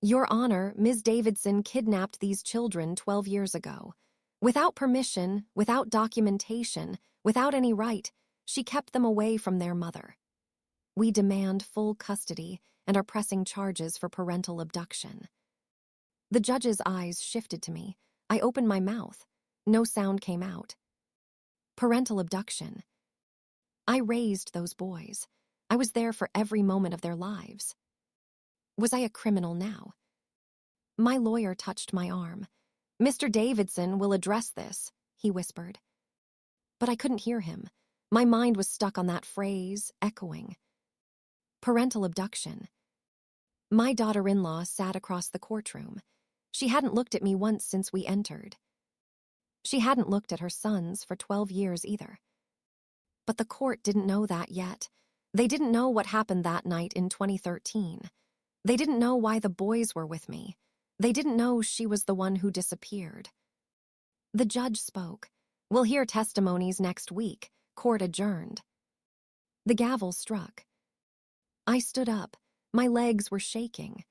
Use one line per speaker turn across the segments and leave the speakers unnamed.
Your Honor, Ms. Davidson kidnapped these children 12 years ago. Without permission, without documentation, without any right, she kept them away from their mother. We demand full custody and are pressing charges for parental abduction. The judge's eyes shifted to me. I opened my mouth. No sound came out. Parental abduction. I raised those boys. I was there for every moment of their lives. Was I a criminal now? My lawyer touched my arm. Mr. Davidson will address this, he whispered. But I couldn't hear him. My mind was stuck on that phrase, echoing. Parental abduction. My daughter-in-law sat across the courtroom. She hadn't looked at me once since we entered. She hadn't looked at her sons for 12 years either. But the court didn't know that yet. They didn't know what happened that night in 2013. They didn't know why the boys were with me. They didn't know she was the one who disappeared. The judge spoke. We'll hear testimonies next week. Court adjourned. The gavel struck. I stood up. My legs were shaking.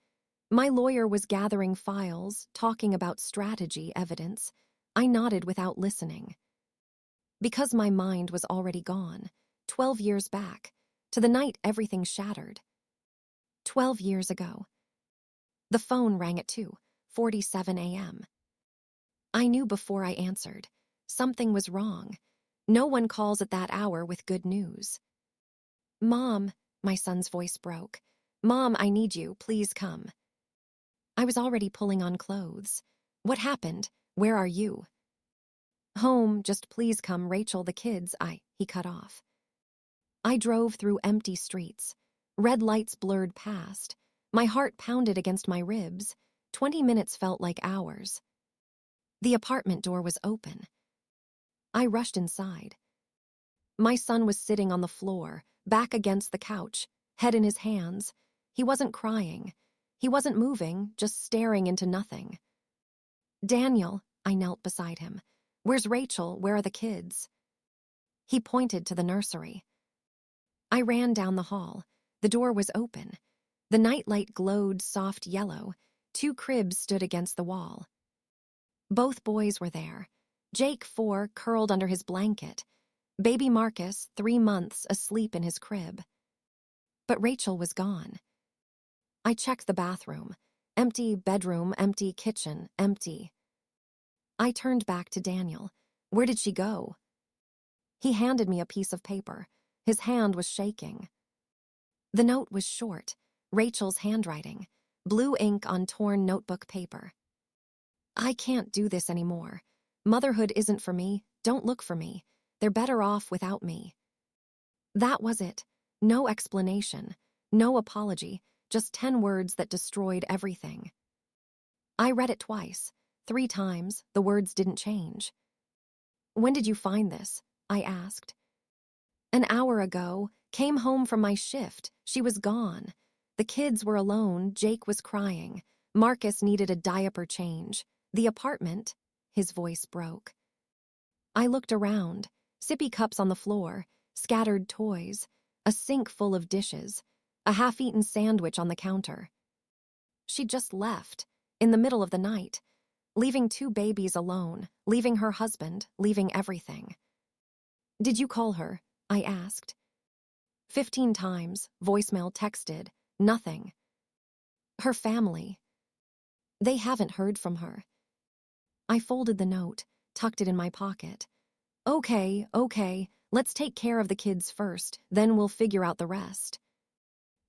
My lawyer was gathering files, talking about strategy evidence. I nodded without listening. Because my mind was already gone, 12 years back, to the night everything shattered. 12 years ago. The phone rang at 2:47 a.m. I knew before I answered. Something was wrong. No one calls at that hour with good news. Mom, my son's voice broke. Mom, I need you. Please come. I was already pulling on clothes. What happened? Where are you? Home, just please come, Rachel, the kids, he cut off. I drove through empty streets. Red lights blurred past. My heart pounded against my ribs. 20 minutes felt like hours. The apartment door was open. I rushed inside. My son was sitting on the floor, back against the couch, head in his hands. He wasn't crying. He wasn't moving, just staring into nothing. Daniel, I knelt beside him. Where's Rachel? Where are the kids? He pointed to the nursery. I ran down the hall. The door was open. The nightlight glowed soft yellow. 2 cribs stood against the wall. Both boys were there. Jake, 4, curled under his blanket. Baby Marcus, 3 months, asleep in his crib. But Rachel was gone. I checked the bathroom. Empty bedroom, empty kitchen, empty. I turned back to Daniel. Where did she go? He handed me a piece of paper. His hand was shaking. The note was short, Rachel's handwriting, blue ink on torn notebook paper. I can't do this anymore. Motherhood isn't for me. Don't look for me. They're better off without me. That was it. No explanation, no apology, just 10 words that destroyed everything. I read it twice. 3 times, the words didn't change. When did you find this? I asked. An hour ago, came home from my shift. She was gone. The kids were alone. Jake was crying. Marcus needed a diaper change. The apartment, his voice broke. I looked around. Sippy cups on the floor, scattered toys, a sink full of dishes, a half-eaten sandwich on the counter. She'd just left, in the middle of the night, leaving 2 babies alone, leaving her husband, leaving everything. Did you call her? I asked. 15 times, voicemail, texted, nothing. Her family. They haven't heard from her. I folded the note, tucked it in my pocket. Okay, let's take care of the kids first, then we'll figure out the rest.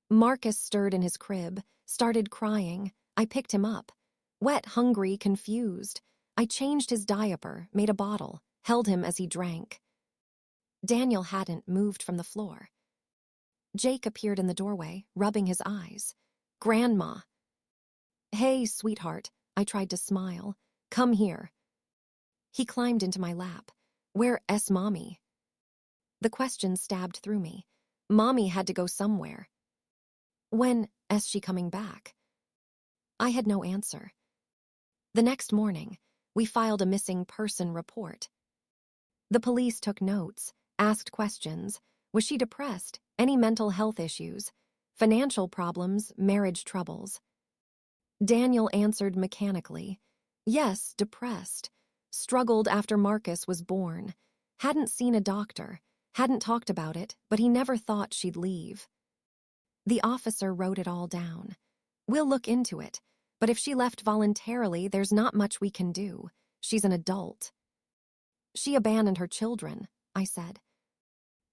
Marcus stirred in his crib, started crying. I picked him up. Wet, hungry, confused. I changed his diaper, made a bottle, held him as he drank. Daniel hadn't moved from the floor. Jake appeared in the doorway, rubbing his eyes. Grandma. Hey, sweetheart, I tried to smile. Come here. He climbed into my lap. Where's Mommy? The question stabbed through me. Mommy had to go somewhere. When is she coming back? I had no answer. The next morning, we filed a missing person report. The police took notes, asked questions. Was she depressed? Any mental health issues? Financial problems, marriage troubles? Daniel answered mechanically. Yes, depressed. Struggled after Marcus was born. Hadn't seen a doctor. Hadn't talked about it, but he never thought she'd leave. The officer wrote it all down. We'll look into it, but if she left voluntarily, there's not much we can do. She's an adult. She abandoned her children, I said.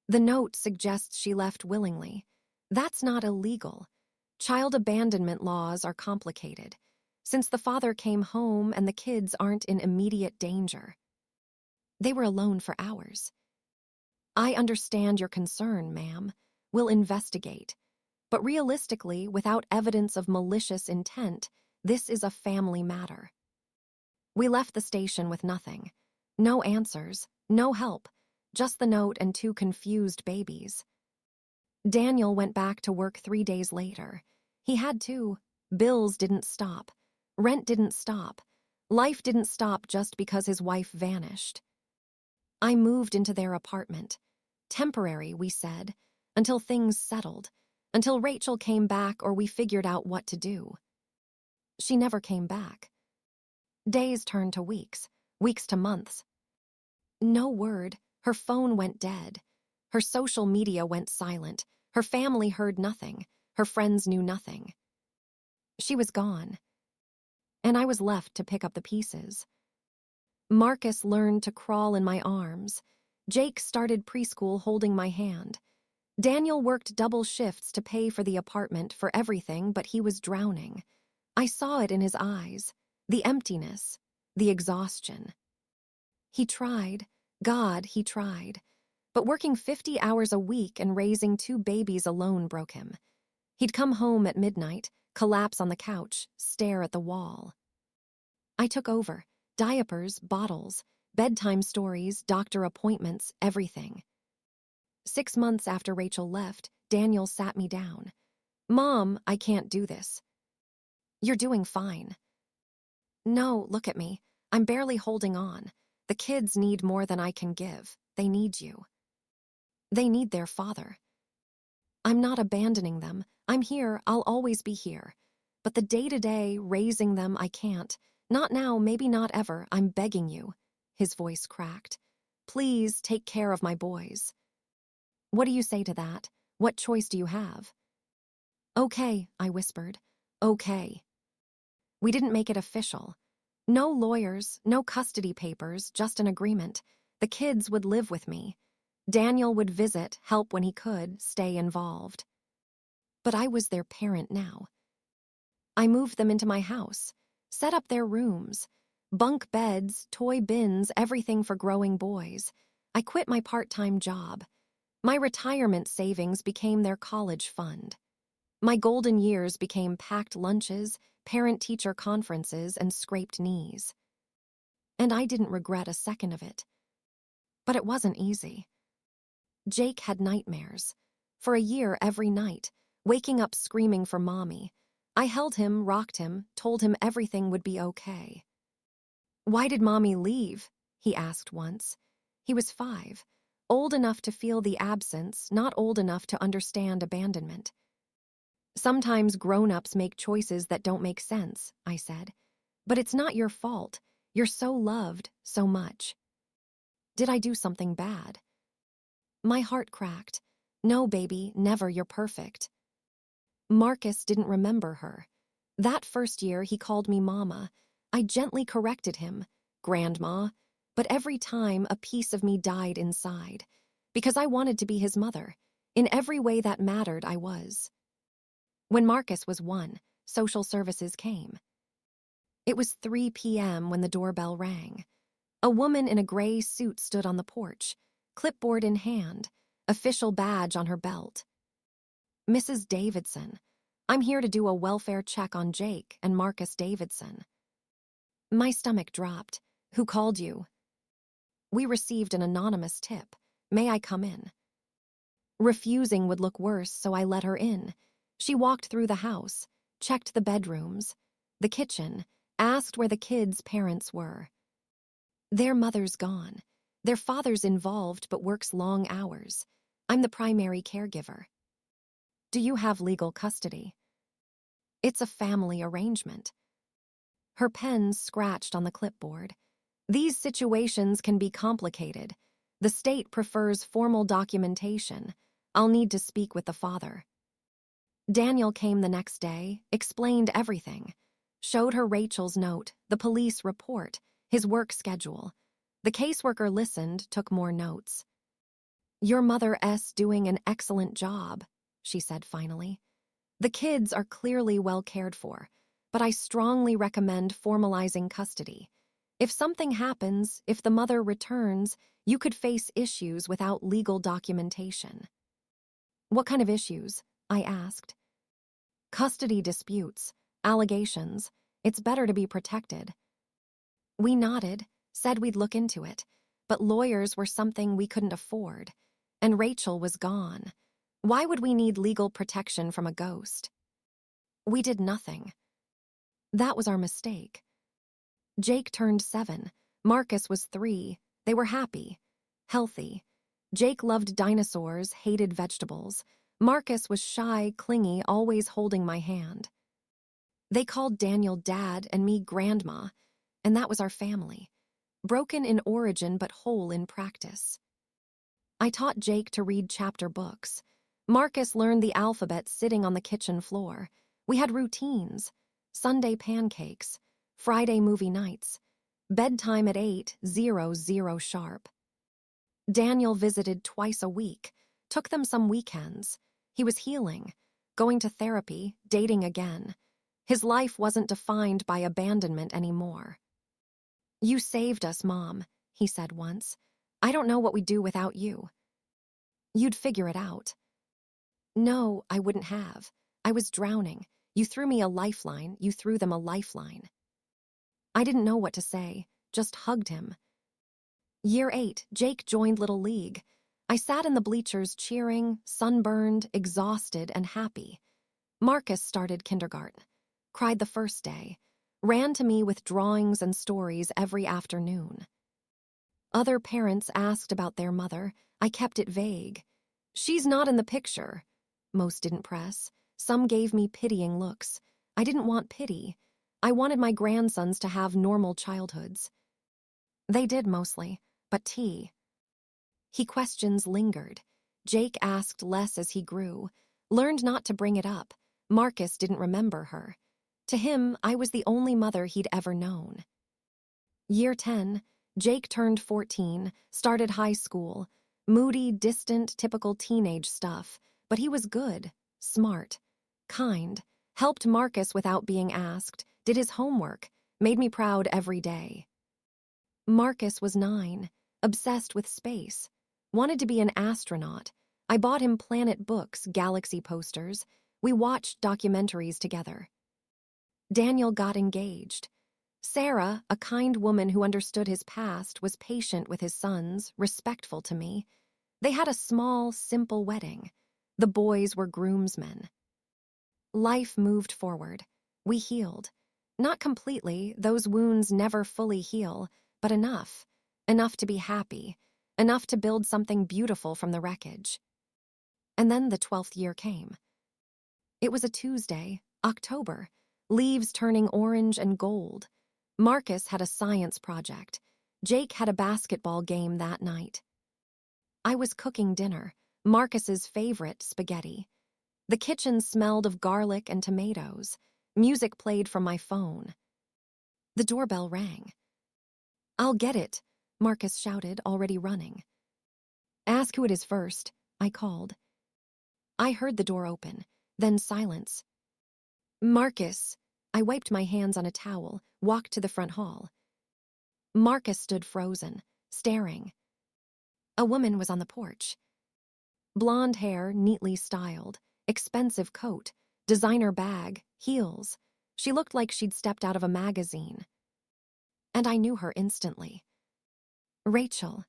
The note suggests she left willingly. That's not illegal. Child abandonment laws are complicated, since the father came home and the kids aren't in immediate danger. They were alone for hours. I understand your concern, ma'am. We'll investigate. But realistically, without evidence of malicious intent, this is a family matter. We left the station with nothing. No answers, no help, just the note and 2 confused babies. Daniel went back to work 3 days later. He had to. Bills didn't stop. Rent didn't stop. Life didn't stop just because his wife vanished. I moved into their apartment. Temporary, we said, until things settled, until Rachel came back or we figured out what to do. She never came back. Days turned to weeks, weeks to months. No word. Her phone went dead. Her social media went silent. Her family heard nothing. Her friends knew nothing. She was gone. And I was left to pick up the pieces. Marcus learned to crawl in my arms. Jake started preschool holding my hand. Daniel worked double shifts to pay for the apartment, for everything, but he was drowning. I saw it in his eyes, the emptiness, the exhaustion. He tried. God, he tried. But working 50 hours a week and raising 2 babies alone broke him. He'd come home at midnight, collapse on the couch, stare at the wall. I took over. Diapers, bottles, bedtime stories, doctor appointments, everything. 6 months after Rachel left, Daniel sat me down. Mom, I can't do this. You're doing fine. No, look at me. I'm barely holding on. The kids need more than I can give. They need you. They need their father. I'm not abandoning them. I'm here. I'll always be here. But the day-to-day, raising them, I can't. Not now, maybe not ever. I'm begging you. His voice cracked. Please take care of my boys. What do you say to that? What choice do you have? Okay, I whispered. Okay. We didn't make it official. No lawyers, no custody papers, just an agreement. The kids would live with me. Daniel would visit, help when he could, stay involved. But I was their parent now. I moved them into my house, set up their rooms, bunk beds, toy bins, everything for growing boys. I quit my part-time job. My retirement savings became their college fund. My golden years became packed lunches, parent-teacher conferences, and scraped knees. And I didn't regret a second of it. But it wasn't easy. Jake had nightmares. For a year every night, waking up screaming for mommy. I held him, rocked him, told him everything would be okay. Why did mommy leave? He asked once. He was 5, old enough to feel the absence, not old enough to understand abandonment. Sometimes grown-ups make choices that don't make sense, I said. But it's not your fault. You're so loved, so much. Did I do something bad? My heart cracked. No, baby, never, you're perfect. Marcus didn't remember her. That first year, he called me Mama. I gently corrected him, Grandma, but every time a piece of me died inside, because I wanted to be his mother. In every way that mattered, I was. When Marcus was 1, social services came. It was 3 p.m. when the doorbell rang. A woman in a gray suit stood on the porch, clipboard in hand, official badge on her belt. Mrs. Davidson, I'm here to do a welfare check on Jake and Marcus Davidson. My stomach dropped. Who called you? We received an anonymous tip. May I come in? Refusing would look worse, so I let her in. She walked through the house, checked the bedrooms, the kitchen, asked where the kids' parents were. Their mother's gone. Their father's involved but works long hours. I'm the primary caregiver. Do you have legal custody? It's a family arrangement. Her pen scratched on the clipboard. These situations can be complicated. The state prefers formal documentation. I'll need to speak with the father. Daniel came the next day, explained everything. Showed her Rachel's note, the police report, his work schedule. The caseworker listened, took more notes. Your mother's doing an excellent job, she said finally. The kids are clearly well cared for, but I strongly recommend formalizing custody. If something happens, if the mother returns, you could face issues without legal documentation. What kind of issues? I asked. Custody disputes, allegations. It's better to be protected. We nodded, said we'd look into it, but lawyers were something we couldn't afford, and Rachel was gone. Why would we need legal protection from a ghost? We did nothing. That was our mistake. Jake turned 7. Marcus was 3. They were happy, healthy. Jake loved dinosaurs, hated vegetables. Marcus was shy, clingy, always holding my hand. They called Daniel Dad and me Grandma, and that was our family. Broken in origin but whole in practice. I taught Jake to read chapter books. Marcus learned the alphabet sitting on the kitchen floor. We had routines. Sunday pancakes, Friday movie nights, bedtime at 8:00 sharp. Daniel visited twice a week, took them some weekends. He was healing, going to therapy, dating again. His life wasn't defined by abandonment anymore. You saved us, Mom, he said once. I don't know what we'd do without you. You'd figure it out. No, I wouldn't have. I was drowning. You threw me a lifeline. You threw them a lifeline. I didn't know what to say, just hugged him. Year 8, Jake joined Little League. I sat in the bleachers cheering, sunburned, exhausted, and happy. Marcus started kindergarten, cried the first day, ran to me with drawings and stories every afternoon. Other parents asked about their mother. I kept it vague. She's not in the picture. Most didn't press. Some gave me pitying looks. I didn't want pity. I wanted my grandsons to have normal childhoods. They did mostly, but T. He questions lingered. Jake asked less as he grew, learned not to bring it up. Marcus didn't remember her. To him, I was the only mother he'd ever known. Year 10, Jake turned 14, started high school. Moody, distant, typical teenage stuff, but he was good, smart, kind, helped Marcus without being asked, did his homework, made me proud every day. Marcus was 9, obsessed with space, wanted to be an astronaut. I bought him planet books, galaxy posters. We watched documentaries together. Daniel got engaged. Sarah, a kind woman who understood his past, was patient with his sons, respectful to me. They had a small, simple wedding. The boys were groomsmen. Life moved forward. We healed. Not completely, those wounds never fully heal, but enough. Enough to be happy. Enough to build something beautiful from the wreckage. And then the 12th year came. It was a Tuesday, October, leaves turning orange and gold. Marcus had a science project. Jake had a basketball game that night. I was cooking dinner, Marcus's favorite spaghetti. The kitchen smelled of garlic and tomatoes. Music played from my phone. The doorbell rang. I'll get it, Marcus shouted, already running. Ask who it is first, I called. I heard the door open, then silence. Marcus. I wiped my hands on a towel, walked to the front hall. Marcus stood frozen, staring. A woman was on the porch. Blonde hair, neatly styled, expensive coat, designer bag, heels. She looked like she'd stepped out of a magazine. And I knew her instantly. Rachel.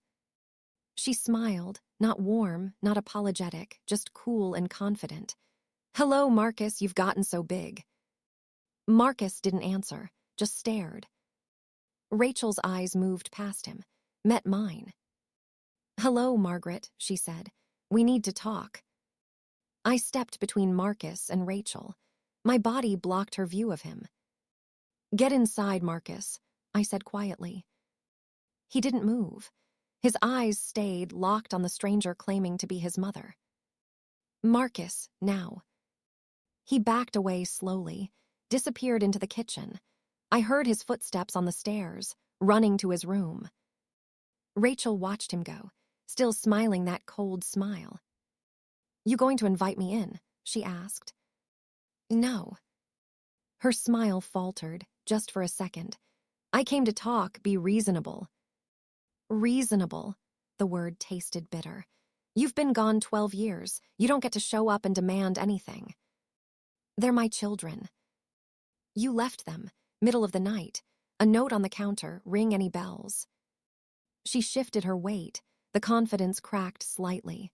She smiled, not warm, not apologetic, just cool and confident. Hello, Marcus, you've gotten so big. Marcus didn't answer, just stared. Rachel's eyes moved past him, met mine. Hello, Margaret, she said. We need to talk. I stepped between Marcus and Rachel. My body blocked her view of him. "Get inside, Marcus," I said quietly. He didn't move. His eyes stayed locked on the stranger claiming to be his mother. "Marcus, now." He backed away slowly, disappeared into the kitchen. I heard his footsteps on the stairs, running to his room. Rachel watched him go, still smiling that cold smile. "You going to invite me in?" she asked. "No." Her smile faltered, just for a second. "I came to talk, be reasonable." Reasonable. The word tasted bitter. "You've been gone 12 years. You don't get to show up and demand anything." "They're my children." "You left them, middle of the night. A note on the counter, ring any bells." She shifted her weight. The confidence cracked slightly.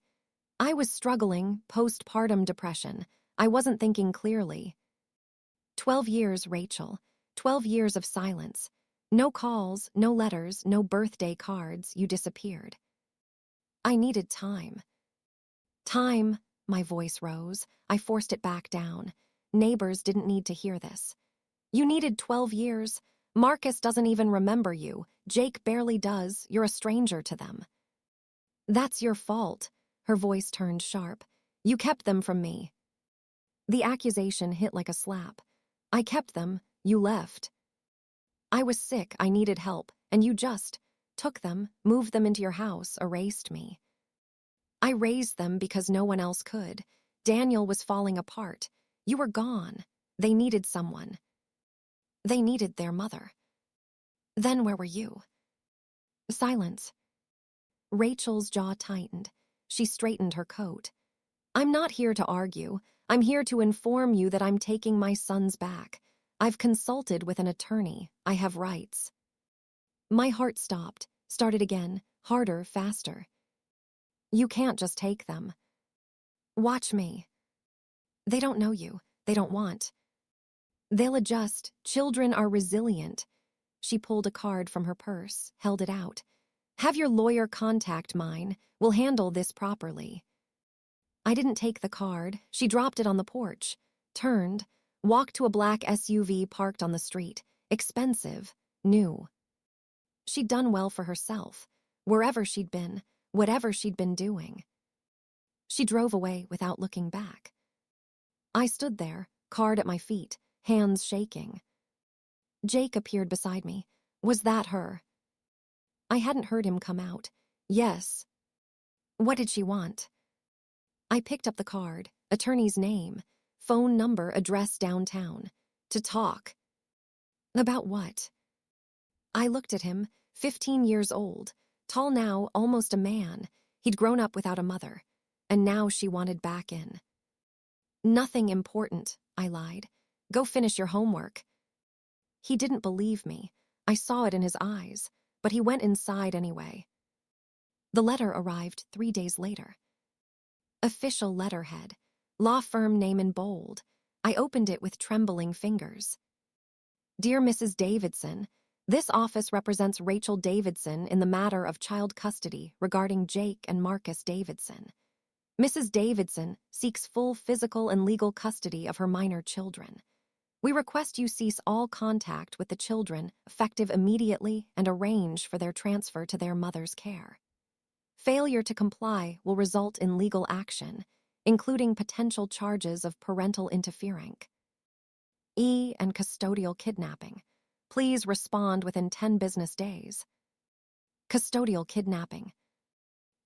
"I was struggling, postpartum depression. I wasn't thinking clearly." 12 years, Rachel. 12 years of silence. No calls, no letters, no birthday cards. You disappeared. I needed time. Time, my voice rose. I forced it back down. Neighbors didn't need to hear this. "You needed 12 years. Marcus doesn't even remember you. Jake barely does. You're a stranger to them." "That's your fault." Her voice turned sharp. "You kept them from me." The accusation hit like a slap. "I kept them. You left." "I was sick. I needed help. And you just took them, moved them into your house, erased me." "I raised them because no one else could. Daniel was falling apart. You were gone. They needed someone. They needed their mother." "Then where were you?" Silence. Rachel's jaw tightened. She straightened her coat. "I'm not here to argue. I'm here to inform you that I'm taking my sons back. I've consulted with an attorney. I have rights." My heart stopped, started again, harder, faster. "You can't just take them." "Watch me." "They don't know you. They don't want." "They'll adjust. Children are resilient." She pulled a card from her purse, held it out. "Have your lawyer contact mine. We'll handle this properly." I didn't take the card. She dropped it on the porch, turned, walked to a black SUV parked on the street. Expensive, new. She'd done well for herself, wherever she'd been, whatever she'd been doing. She drove away without looking back. I stood there, card at my feet, hands shaking. Jake appeared beside me. Was that her? I hadn't heard him come out. Yes. What did she want? I picked up the card, attorney's name, phone number, address downtown. To talk. About what? I looked at him, 15 years old, tall now, almost a man. He'd grown up without a mother, and now she wanted back in. "Nothing important," I lied. "Go finish your homework." He didn't believe me. I saw it in his eyes, but he went inside anyway. The letter arrived 3 days later. Official letterhead, law firm name in bold. I opened it with trembling fingers. "Dear Mrs. Davidson, this office represents Rachel Davidson in the matter of child custody regarding Jake and Marcus Davidson. Mrs. Davidson seeks full physical and legal custody of her minor children. We request you cease all contact with the children effective immediately and arrange for their transfer to their mother's care. Failure to comply will result in legal action, including potential charges of parental interference and custodial kidnapping. Please respond within 10 business days." Custodial kidnapping.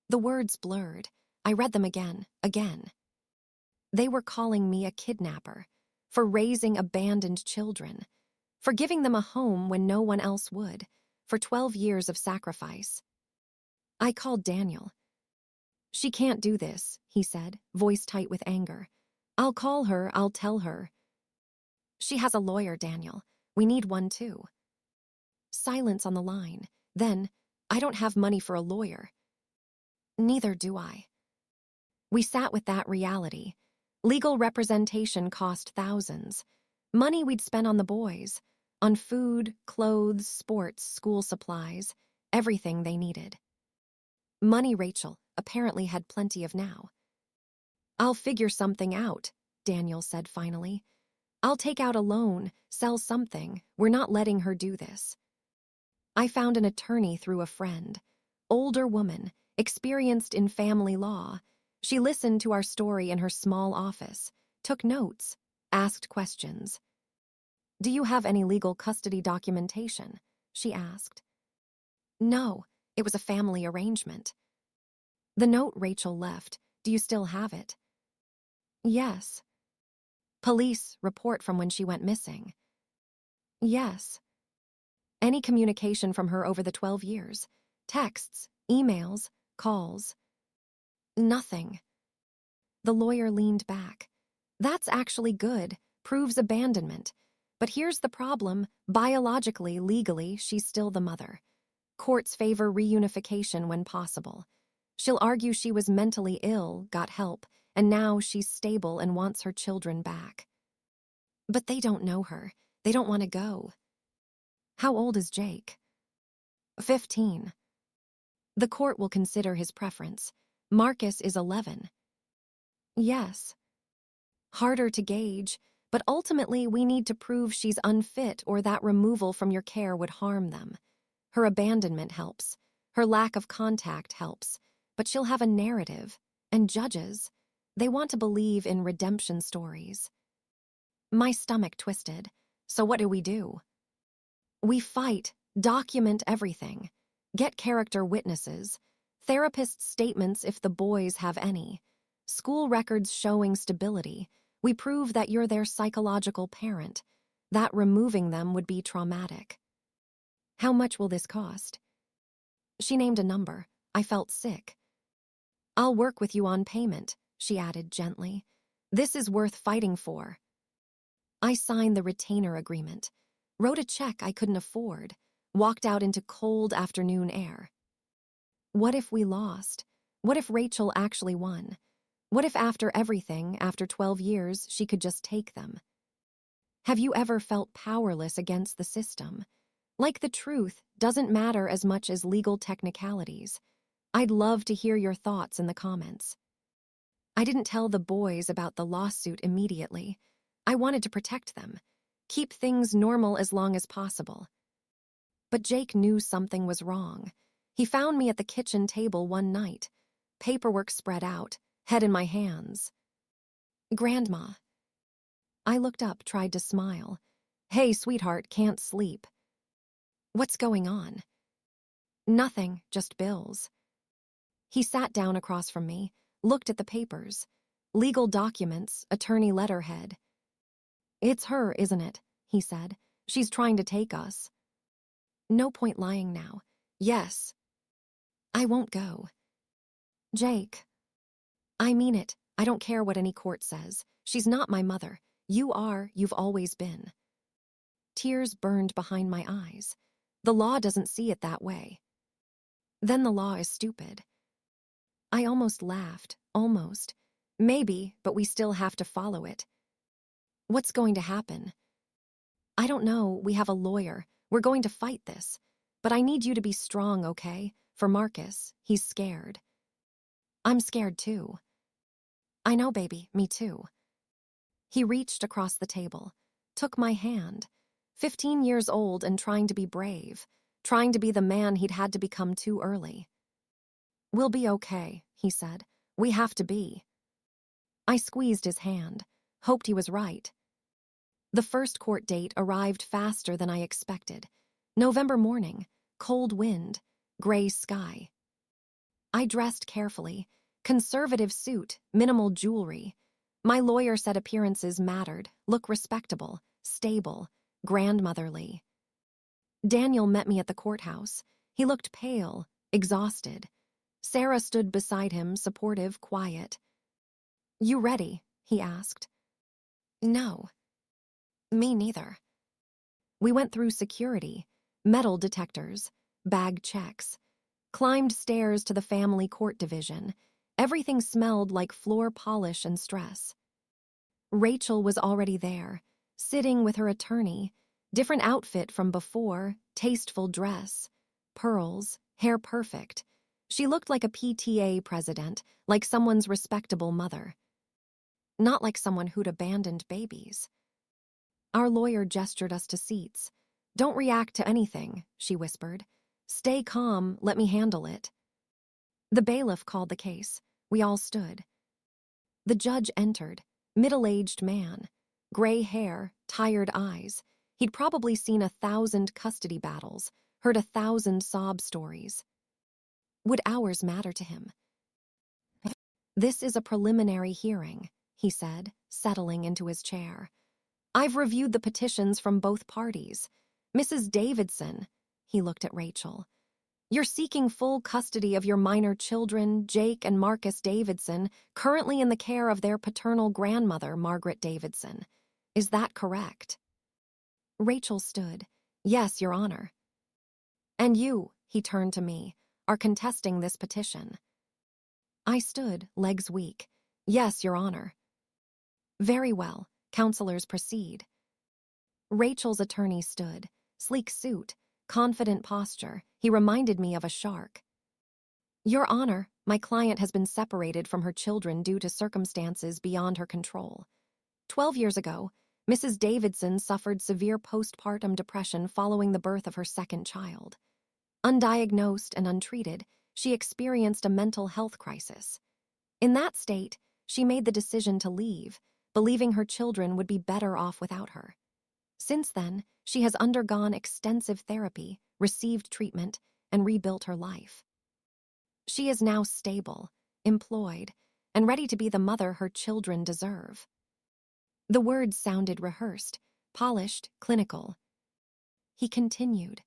The words blurred. I read them again. They were calling me a kidnapper, for raising abandoned children, for giving them a home when no one else would, for 12 years of sacrifice. I called Daniel. "She can't do this," he said, voice tight with anger. "I'll call her, I'll tell her." "She has a lawyer, Daniel. We need one too." Silence on the line. Then, "I don't have money for a lawyer." "Neither do I." We sat with that reality. Legal representation cost thousands. Money we'd spent on the boys, on food, clothes, sports, school supplies, everything they needed. Money Rachel apparently had plenty of now. "I'll figure something out," Daniel said finally. I'll take out a loan, sell something. We're not letting her do this. I found an attorney through a friend. Older woman, experienced in family law. She listened to our story in her small office, took notes, asked questions. "Do you have any legal custody documentation?" she asked. "No, it was a family arrangement." "The note Rachel left, do you still have it?" "Yes." "Police report from when she went missing?" "Yes." "Any communication from her over the 12 years? Texts, emails, calls?" "Nothing." The lawyer leaned back. "That's actually good, proves abandonment. But here's the problem: biologically, legally, she's still the mother. Courts favor reunification when possible. She'll argue she was mentally ill, got help, and now she's stable and wants her children back." "But they don't know her. They don't want to go." "How old is Jake?" 15. "The court will consider his preference. Marcus is 11. "Yes." "Harder to gauge, but ultimately we need to prove she's unfit or that removal from your care would harm them. Her abandonment helps. Her lack of contact helps. But she'll have a narrative. And judges, they want to believe in redemption stories." My stomach twisted. "So what do we do?" "We fight, document everything. Get character witnesses. Therapist statements if the boys have any. School records showing stability. We prove that you're their psychological parent. That removing them would be traumatic." "How much will this cost?" She named a number. I felt sick. "I'll work with you on payment," she added gently. "This is worth fighting for." I signed the retainer agreement, wrote a check I couldn't afford, walked out into cold afternoon air. What if we lost? What if Rachel actually won? What if after everything, after 12 years, she could just take them? Have you ever felt powerless against the system? Like the truth doesn't matter as much as legal technicalities. I'd love to hear your thoughts in the comments. I didn't tell the boys about the lawsuit immediately. I wanted to protect them, keep things normal as long as possible. But Jake knew something was wrong. He found me at the kitchen table one night, paperwork spread out, head in my hands. "Grandma." I looked up, tried to smile. "Hey, sweetheart, can't sleep." "What's going on?" "Nothing, just bills." He sat down across from me, looked at the papers. Legal documents, attorney letterhead. "It's her, isn't it?" he said. "She's trying to take us." No point lying now. "Yes." "I won't go." "Jake." "I mean it. I don't care what any court says. She's not my mother. You are, you've always been." Tears burned behind my eyes. The law doesn't see it that way. Then the law is stupid. I almost laughed, almost. Maybe, but we still have to follow it. "What's going to happen?" "I don't know. We have a lawyer. We're going to fight this. But I need you to be strong, okay? For Marcus, he's scared." "I'm scared too." "I know, baby, me too." He reached across the table, took my hand. 15 years old and trying to be brave, trying to be the man he'd had to become too early. "We'll be okay," he said. "We have to be." I squeezed his hand, hoped he was right. The first court date arrived faster than I expected. November morning, cold wind, gray sky. I dressed carefully, conservative suit, minimal jewelry. My lawyer said appearances mattered, look respectable, stable, grandmotherly. Daniel met me at the courthouse. He looked pale, exhausted. Sarah stood beside him, supportive, quiet. "You ready?" he asked. "No." "Me neither." We went through security, metal detectors, bag checks, climbed stairs to the family court division. Everything smelled like floor polish and stress. Rachel was already there, sitting with her attorney, different outfit from before, tasteful dress, pearls, hair perfect. She looked like a PTA president, like someone's respectable mother. Not like someone who'd abandoned babies. Our lawyer gestured us to seats. "Don't react to anything," she whispered. "Stay calm, let me handle it." The bailiff called the case. We all stood. The judge entered, middle-aged man, gray hair, tired eyes. He'd probably seen 1,000 custody battles, heard 1,000 sob stories. Would hours matter to him? "This is a preliminary hearing," he said, settling into his chair. "I've reviewed the petitions from both parties. Mrs. Davidson," he looked at Rachel, "you're seeking full custody of your minor children, Jake and Marcus Davidson, currently in the care of their paternal grandmother, Margaret Davidson. Is that correct?" Rachel stood. "Yes, Your Honor." "And you," he turned to me, "are contesting this petition." I stood, legs weak. "Yes, Your Honor." "Very well. Counselors, proceed." Rachel's attorney stood, sleek suit, confident posture. He reminded me of a shark. "Your Honor, my client has been separated from her children due to circumstances beyond her control. 12 years ago, Mrs. Davidson suffered severe postpartum depression following the birth of her second child. Undiagnosed and untreated, she experienced a mental health crisis. In that state, she made the decision to leave, believing her children would be better off without her. Since then, she has undergone extensive therapy, received treatment, and rebuilt her life. She is now stable, employed, and ready to be the mother her children deserve." The words sounded rehearsed, polished, clinical. He continued.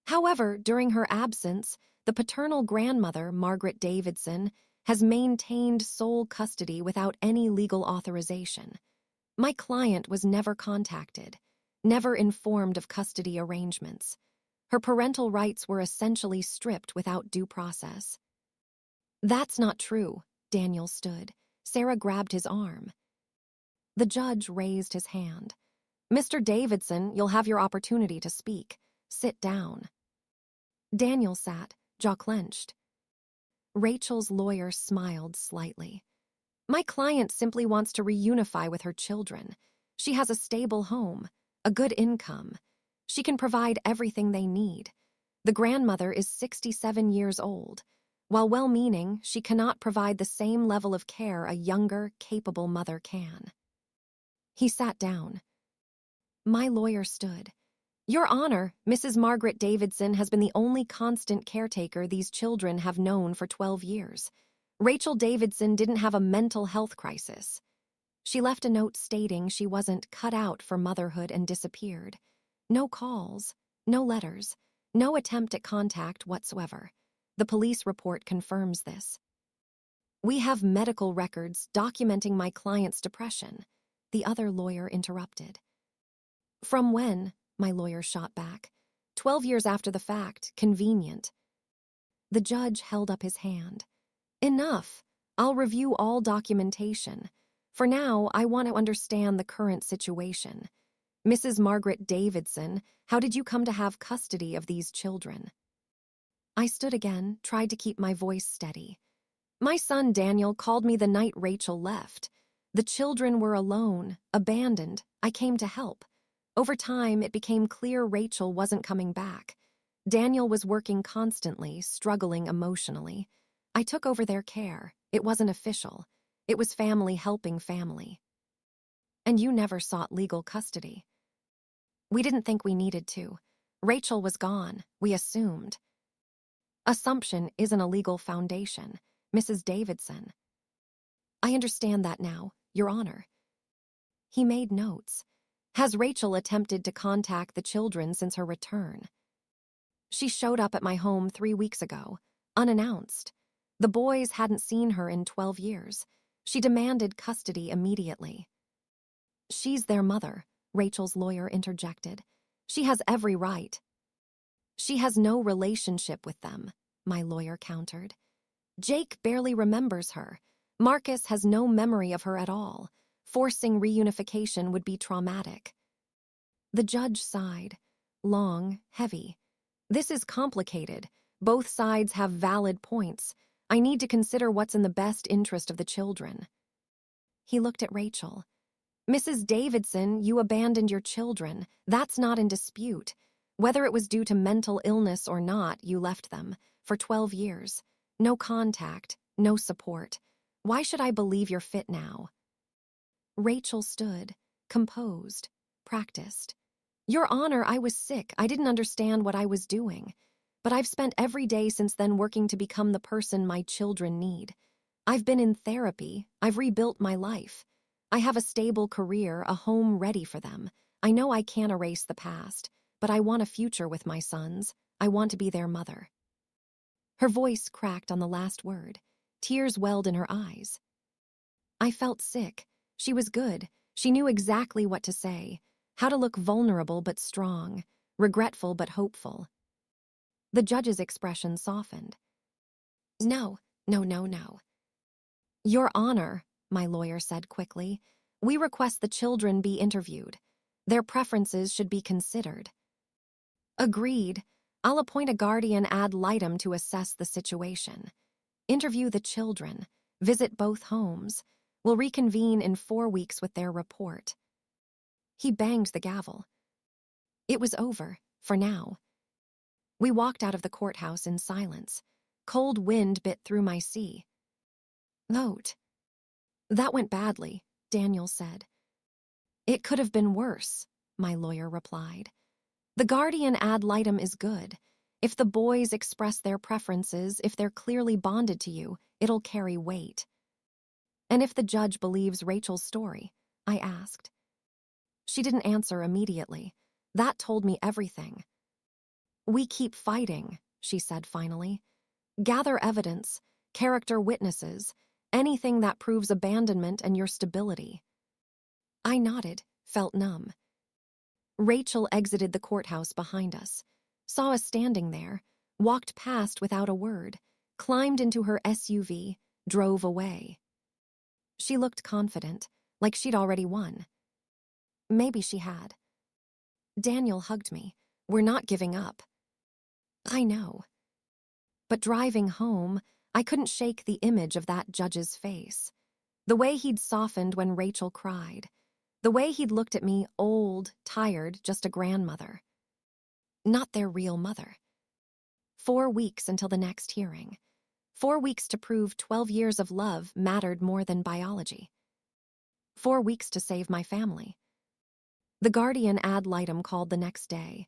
"However, during her absence, the paternal grandmother, Margaret Davidson, has maintained sole custody without any legal authorization. My client was never contacted, never informed of custody arrangements. Her parental rights were essentially stripped without due process." "That's not true," Daniel stood. Sarah grabbed his arm. The judge raised his hand. "Mr. Davidson, you'll have your opportunity to speak. Sit down." Daniel sat, jaw clenched. Rachel's lawyer smiled slightly. "My client simply wants to reunify with her children. She has a stable home, a good income. She can provide everything they need. The grandmother is 67 years old. While well-meaning, she cannot provide the same level of care a younger, capable mother can." He sat down. My lawyer stood. "Your Honor, Mrs. Margaret Davidson has been the only constant caretaker these children have known for 12 years. Rachel Davidson didn't have a mental health crisis. She left a note stating she wasn't cut out for motherhood and disappeared. No calls, no letters, no attempt at contact whatsoever. The police report confirms this. We have medical records documenting my client's depression," the other lawyer interrupted. "From when?" my lawyer shot back. 12 years after the fact, convenient." The judge held up his hand. "Enough. I'll review all documentation. For now, I want to understand the current situation. Mrs. Margaret Davidson, how did you come to have custody of these children?" I stood again, tried to keep my voice steady. "My son Daniel called me the night Rachel left. The children were alone, abandoned. I came to help. Over time, it became clear Rachel wasn't coming back. Daniel was working constantly, struggling emotionally. I took over their care. It wasn't official. It was family helping family." "And you never sought legal custody?" "We didn't think we needed to. Rachel was gone. We assumed." "Assumption isn't a legal foundation, Mrs. Davidson." "I understand that now, Your Honor." He made notes. "Has Rachel attempted to contact the children since her return?" "She showed up at my home 3 weeks ago, unannounced. The boys hadn't seen her in 12 years. She demanded custody immediately." "She's their mother," Rachel's lawyer interjected. "She has every right." "She has no relationship with them," my lawyer countered. "Jake barely remembers her. Marcus has no memory of her at all. Forcing reunification would be traumatic." The judge sighed. Long, heavy. "This is complicated. Both sides have valid points. I need to consider what's in the best interest of the children." He looked at Rachel. Mrs. Davidson, you abandoned your children. That's not in dispute. Whether it was due to mental illness or not, you left them. For 12 years. No contact, no support. Why should I believe you're fit now? Rachel stood, composed, practiced. Your Honor, I was sick. I didn't understand what I was doing. But I've spent every day since then working to become the person my children need. I've been in therapy. I've rebuilt my life. I have a stable career, a home ready for them. I know I can't erase the past, but I want a future with my sons. I want to be their mother. Her voice cracked on the last word. Tears welled in her eyes. I felt sick. She was good. She knew exactly what to say, how to look vulnerable but strong, regretful but hopeful. The judge's expression softened. No, no, no, no. Your Honor, my lawyer said quickly, we request the children be interviewed. Their preferences should be considered. Agreed. I'll appoint a guardian ad litem to assess the situation. Interview the children. Visit both homes. We'll reconvene in 4 weeks with their report. He banged the gavel. It was over, for now. We walked out of the courthouse in silence. Cold wind bit through my sea. Note. That went badly, Daniel said. It could have been worse, my lawyer replied. The guardian ad litem is good. If the boys express their preferences, if they're clearly bonded to you, it'll carry weight. And if the judge believes Rachel's story? I asked. She didn't answer immediately. That told me everything. We keep fighting, she said finally. Gather evidence, character witnesses, anything that proves abandonment and your stability. I nodded, felt numb. Rachel exited the courthouse behind us, saw us standing there, walked past without a word, climbed into her SUV, drove away. She looked confident, like she'd already won. Maybe she had. Daniel hugged me. We're not giving up. I know. But driving home, I couldn't shake the image of that judge's face. The way he'd softened when Rachel cried. The way he'd looked at me, old, tired, just a grandmother. Not their real mother. 4 weeks until the next hearing. 4 weeks to prove 12 years of love mattered more than biology. 4 weeks to save my family. The guardian ad litem called the next day.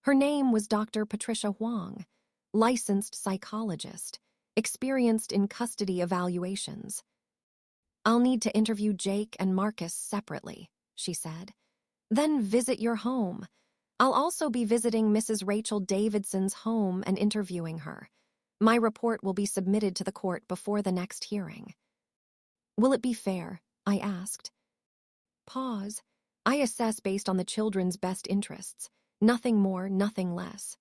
Her name was Dr. Patricia Huang, licensed psychologist, experienced in custody evaluations. I'll need to interview Jake and Marcus separately, she said. Then visit your home. I'll also be visiting Mrs. Rachel Davidson's home and interviewing her. My report will be submitted to the court before the next hearing. Will it be fair? I asked. Pause. I assess based on the children's best interests. Nothing more, nothing less.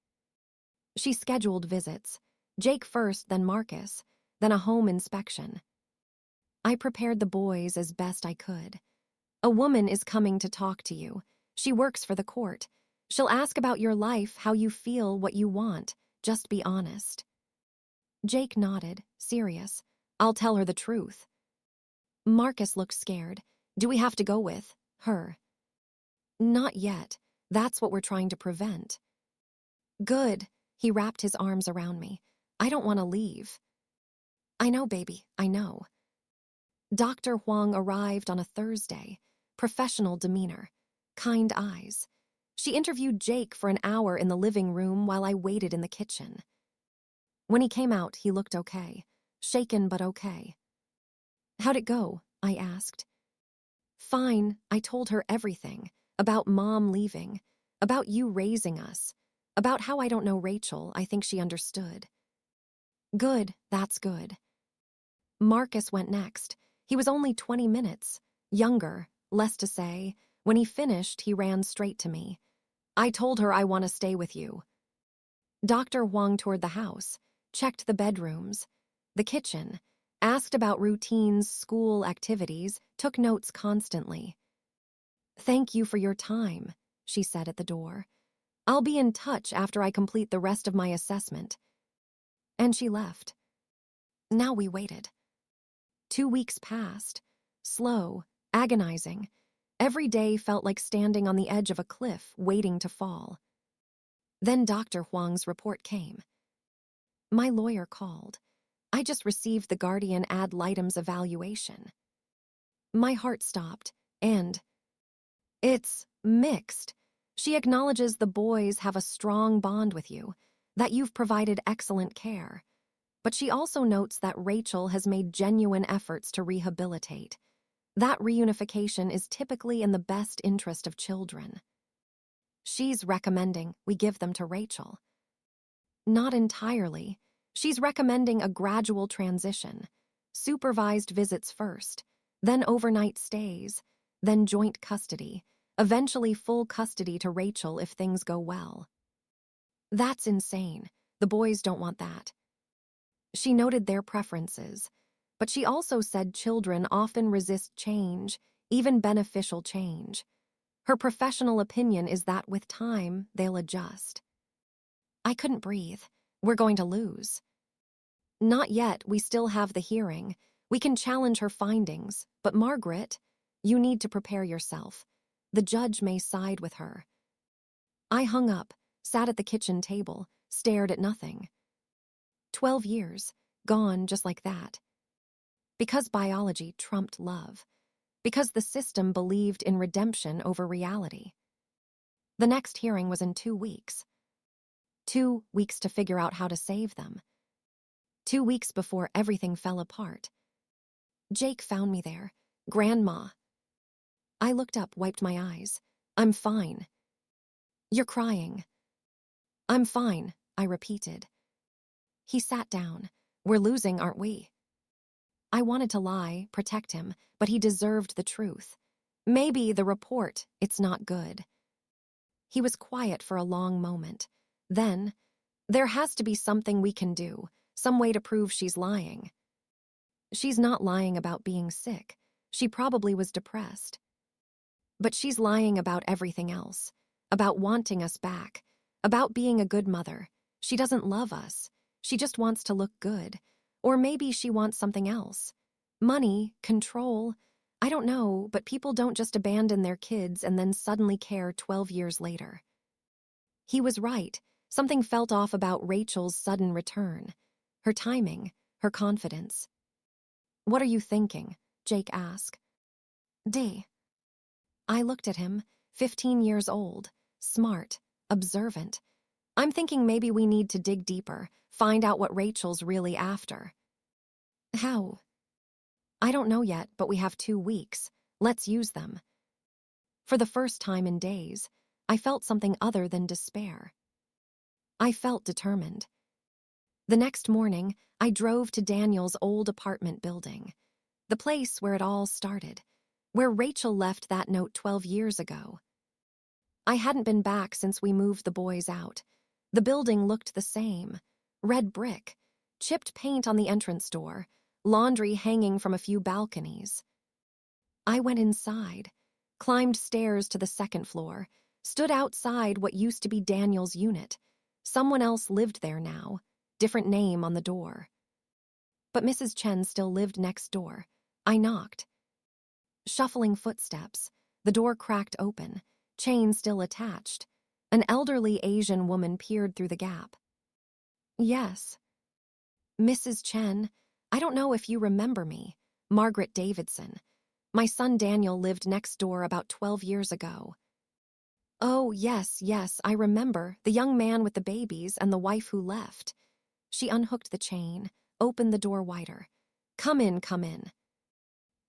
She scheduled visits. Jake first, then Marcus, then a home inspection. I prepared the boys as best I could. A woman is coming to talk to you. She works for the court. She'll ask about your life, how you feel, what you want. Just be honest. Jake nodded, serious. I'll tell her the truth. Marcus looked scared. Do we have to go with her? Not yet. That's what we're trying to prevent. Good. He wrapped his arms around me. I don't want to leave. I know, baby, I know. Dr. Huang arrived on a Thursday. Professional demeanor. Kind eyes. She interviewed Jake for an hour in the living room while I waited in the kitchen. When he came out, he looked okay. Shaken but okay. How'd it go? I asked. Fine, I told her everything. About Mom leaving. About you raising us. About how I don't know Rachel, I think she understood. Good, that's good. Marcus went next. He was only 20 minutes. Younger, less to say. When he finished, he ran straight to me. I told her I want to stay with you. Dr. Huang toured the house, checked the bedrooms, the kitchen, asked about routines, school activities, took notes constantly. Thank you for your time, she said at the door. I'll be in touch after I complete the rest of my assessment. And she left. Now we waited. 2 weeks passed. Slow, agonizing. Every day felt like standing on the edge of a cliff, waiting to fall. Then Dr. Huang's report came. My lawyer called. I just received the guardian ad litem's evaluation. My heart stopped, and it's mixed. She acknowledges the boys have a strong bond with you, that you've provided excellent care. But she also notes that Rachel has made genuine efforts to rehabilitate. That reunification is typically in the best interest of children. She's recommending we give them to Rachel. Not entirely. She's recommending a gradual transition. Supervised visits first, then overnight stays, then joint custody, eventually full custody to Rachel if things go well. That's insane. The boys don't want that. She noted their preferences, but she also said children often resist change, even beneficial change. Her professional opinion is that with time, they'll adjust. I couldn't breathe. We're going to lose. Not yet, we still have the hearing. We can challenge her findings, but Margaret, you need to prepare yourself. The judge may side with her. I hung up, sat at the kitchen table, stared at nothing. 12 years, gone just like that. Because biology trumped love. Because the system believed in redemption over reality. The next hearing was in 2 weeks. 2 weeks to figure out how to save them. 2 weeks before everything fell apart. Jake found me there. Grandma. I looked up, wiped my eyes. I'm fine. You're crying. I'm fine, I repeated. He sat down. We're losing, aren't we? I wanted to lie, protect him, but he deserved the truth. Maybe the report, it's not good. He was quiet for a long moment. Then, there has to be something we can do, some way to prove she's lying. She's not lying about being sick. She probably was depressed. But she's lying about everything else, about wanting us back, about being a good mother. She doesn't love us. She just wants to look good. Or maybe she wants something else. Money, control. I don't know, but people don't just abandon their kids and then suddenly care 12 years later. He was right. Something felt off about Rachel's sudden return. Her timing, her confidence. What are you thinking? Jake asked. D. I looked at him, 15 years old, smart, observant. I'm thinking maybe we need to dig deeper, find out what Rachel's really after. How? I don't know yet, but we have 2 weeks. Let's use them. For the first time in days, I felt something other than despair. I felt determined. The next morning, I drove to Daniel's old apartment building, the place where it all started, where Rachel left that note 12 years ago. I hadn't been back since we moved the boys out. The building looked the same. Red brick, chipped paint on the entrance door, laundry hanging from a few balconies. I went inside, climbed stairs to the second floor, stood outside what used to be Daniel's unit. Someone else lived there now, different name on the door. But Mrs. Chen still lived next door. I knocked. Shuffling footsteps, the door cracked open, chain still attached. An elderly Asian woman peered through the gap. Yes. Mrs. Chen, I don't know if you remember me. Margaret Davidson. My son Daniel lived next door about 12 years ago. Oh, yes, I remember, the young man with the babies and the wife who left. She unhooked the chain, opened the door wider. Come in, come in.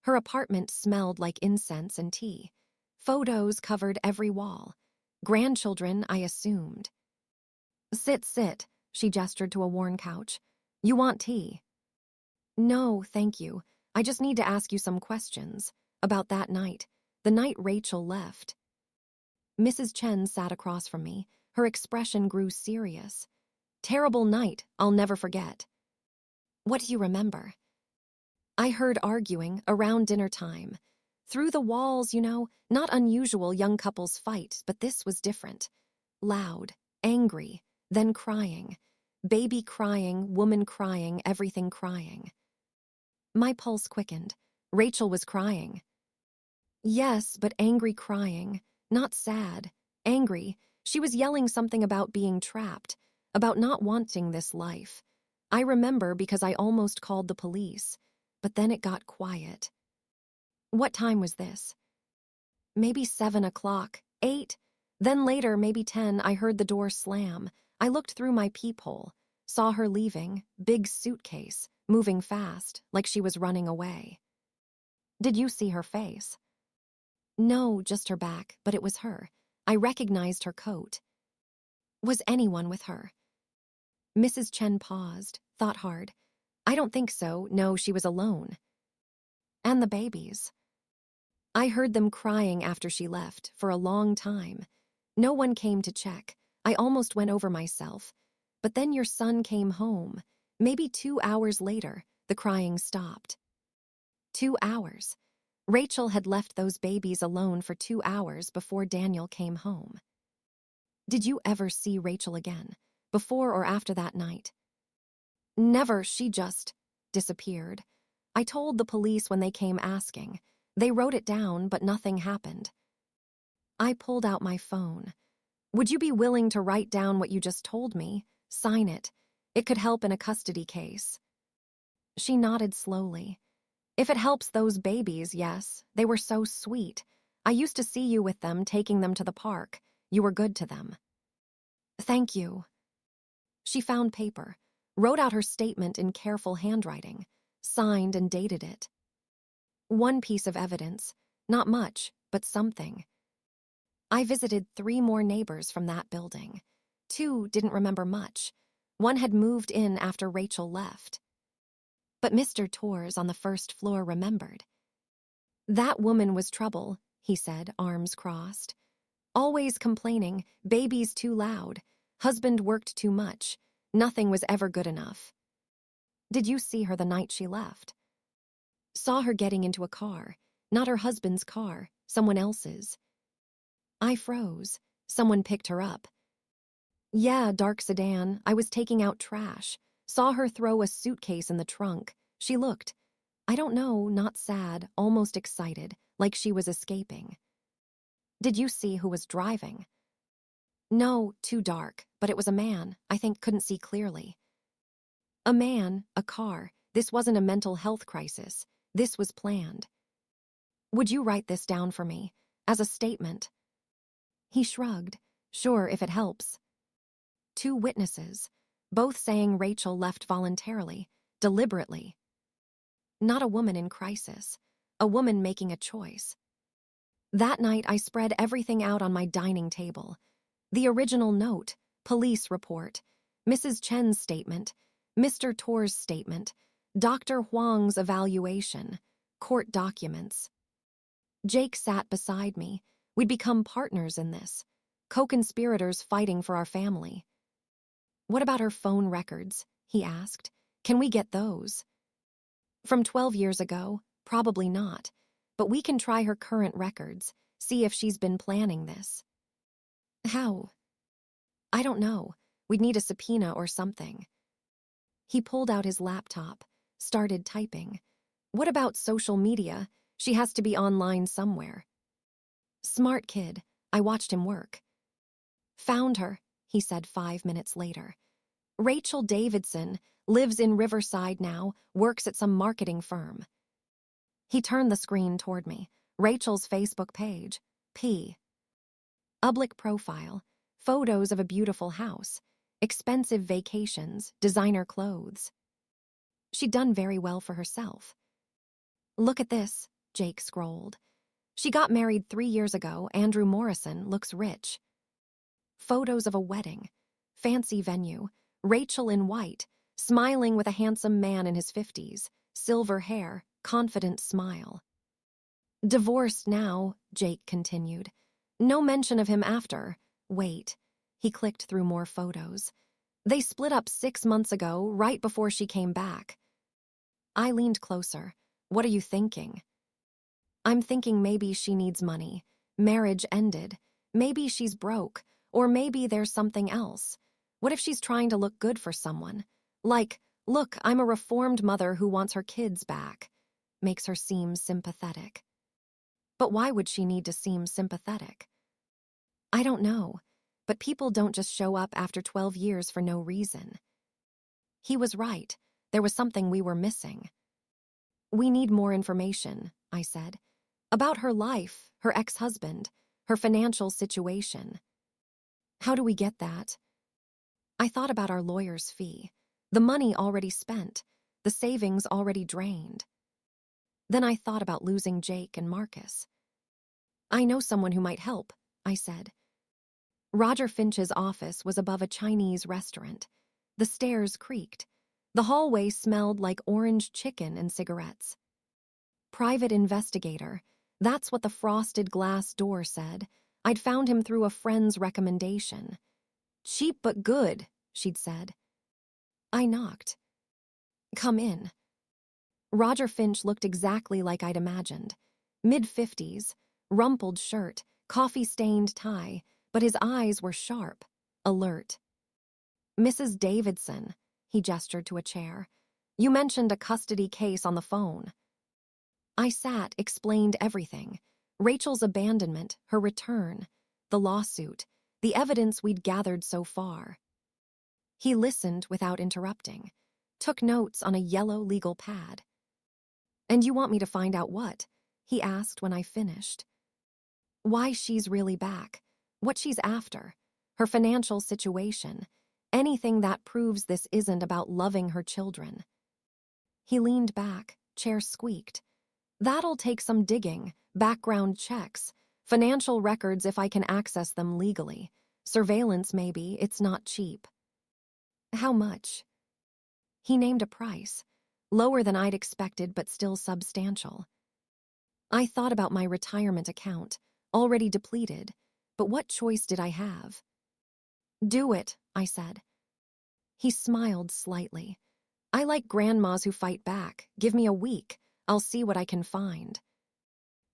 Her apartment smelled like incense and tea. Photos covered every wall. Grandchildren, I assumed. Sit, she gestured to a worn couch. You want tea? No, thank you. I just need to ask you some questions. About that night, the night Rachel left. Mrs. Chen sat across from me. Her expression grew serious. Terrible night, I'll never forget. What do you remember? I heard arguing around dinner time. Through the walls, not unusual young couples fight, but this was different. Loud, angry, then crying. Baby crying, woman crying, everything crying. My pulse quickened. Rachel was crying. Yes, but angry crying. Not sad. Angry. She was yelling something about being trapped, about not wanting this life. I remember because I almost called the police, but then it got quiet. What time was this? Maybe 7 o'clock, 8. Then later, maybe 10, I heard the door slam. I looked through my peephole, saw her leaving, big suitcase, moving fast, like she was running away. Did you see her face? No, just her back, but it was her. I recognized her coat. Was anyone with her? Mrs. Chen paused, thought hard. I don't think so. No, she was alone. And the babies. I heard them crying after she left, for a long time. No one came to check. I almost went over myself. But then your son came home. Maybe 2 hours later, the crying stopped. 2 hours. Rachel had left those babies alone for 2 hours before Daniel came home. Did you ever see Rachel again, before or after that night? Never, she just disappeared. I told the police when they came asking. They wrote it down, but nothing happened. I pulled out my phone. Would you be willing to write down what you just told me? Sign it. It could help in a custody case. She nodded slowly. If it helps those babies, yes. They were so sweet. I used to see you with them, taking them to the park. You were good to them. Thank you. She found paper, wrote out her statement in careful handwriting, signed and dated it. One piece of evidence, not much, but something. I visited 3 more neighbors from that building. 2 didn't remember much. 1 had moved in after Rachel left. But Mr. Torres on the first floor remembered. That woman was trouble, he said, arms crossed. Always complaining, babies too loud, husband worked too much, nothing was ever good enough. Did you see her the night she left? Saw her getting into a car, not her husband's car, someone else's. I froze. Someone picked her up. Yeah, dark sedan. I was taking out trash. Saw her throw a suitcase in the trunk. She looked, I don't know, not sad, almost excited, like she was escaping. Did you see who was driving? No, too dark, but it was a man. I think couldn't see clearly. A man, a car. This wasn't a mental health crisis. This was planned. Would you write this down for me, as a statement? He shrugged. Sure, if it helps. 2 witnesses, both saying Rachel left voluntarily, deliberately. Not a woman in crisis, a woman making a choice. That night, I spread everything out on my dining table. The original note, police report, Mrs. Chen's statement, Mr. Tor's statement, Dr. Huang's evaluation, court documents. Jake sat beside me. We'd become partners in this, co-conspirators fighting for our family. What about her phone records? He asked. Can we get those? From 12 years ago? Probably not. But we can try her current records, see if she's been planning this. How? I don't know. We'd need a subpoena or something. He pulled out his laptop, started typing. What about social media? She has to be online somewhere. Smart kid. I watched him work. Found her, he said 5 minutes later. Rachel Davidson, lives in Riverside now, works at some marketing firm. He turned the screen toward me. Rachel's Facebook page. P. Public profile. Photos of a beautiful house. Expensive vacations, designer clothes. She'd done very well for herself. Look at this, Jake scrolled. She got married 3 years ago. Andrew Morrison looks rich. Photos of a wedding. Fancy venue. Rachel in white, smiling with a handsome man in his 50s. Silver hair, confident smile. Divorced now, Jake continued. No mention of him after. Wait. He clicked through more photos. They split up 6 months ago, right before she came back. I leaned closer. What are you thinking? I'm thinking maybe she needs money. Marriage ended. Maybe she's broke. Or maybe there's something else. What if she's trying to look good for someone? Like, look, I'm a reformed mother who wants her kids back. Makes her seem sympathetic. But why would she need to seem sympathetic? I don't know, but people don't just show up after 12 years for no reason. He was right. There was something we were missing. We need more information, I said, about her life, her ex-husband, her financial situation. How do we get that? I thought about our lawyer's fee, the money already spent, the savings already drained. Then I thought about losing Jake and Marcus. I know someone who might help, I said. Roger Finch's office was above a Chinese restaurant. The stairs creaked. The hallway smelled like orange chicken and cigarettes. Private investigator, that's what the frosted glass door said. I'd found him through a friend's recommendation. Cheap but good, she'd said. I knocked. Come in. Roger Finch looked exactly like I'd imagined. Mid-50s, rumpled shirt, coffee-stained tie, but his eyes were sharp, alert. Mrs. Davidson, he gestured to a chair. You mentioned a custody case on the phone. I sat, explained everything. Rachel's abandonment, her return, the lawsuit, the evidence we'd gathered so far. He listened without interrupting, took notes on a yellow legal pad. And you want me to find out what? He asked when I finished. Why she's really back, what she's after, her financial situation, anything that proves this isn't about loving her children. He leaned back, chair squeaked. That'll take some digging, background checks, financial records if I can access them legally. Surveillance maybe, it's not cheap. How much? He named a price, lower than I'd expected but still substantial. I thought about my retirement account, already depleted, but what choice did I have? Do it, I said. He smiled slightly. I like grandmas who fight back. Give me a week. I'll see what I can find.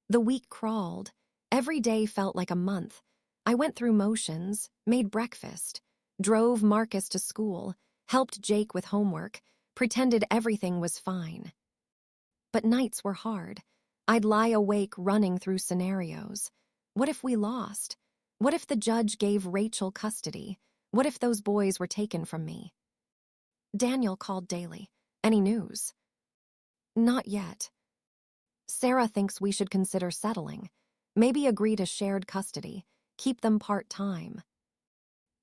The week crawled. Every day felt like a month. I went through motions, made breakfast, drove Marcus to school, helped Jake with homework, pretended everything was fine. But nights were hard. I'd lie awake running through scenarios. What if we lost? What if the judge gave Rachel custody? What if those boys were taken from me? Daniel called daily. Any news? Not yet. Sarah thinks we should consider settling. Maybe agree to shared custody. Keep them part-time.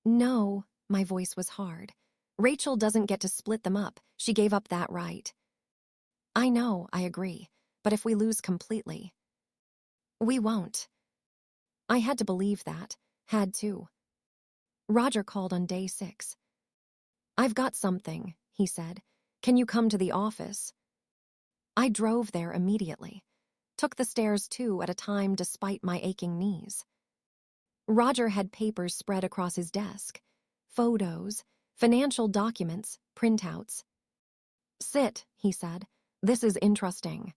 No, my voice was hard. Rachel doesn't get to split them up. She gave up that right. I know, I agree. But if we lose completely? We won't. I had to believe that. Had to. Roger called on day 6. I've got something, he said. Can you come to the office? I drove there immediately. Took the stairs 2 at a time despite my aching knees. Roger had papers spread across his desk. Photos, financial documents, printouts. Sit, he said. This is interesting.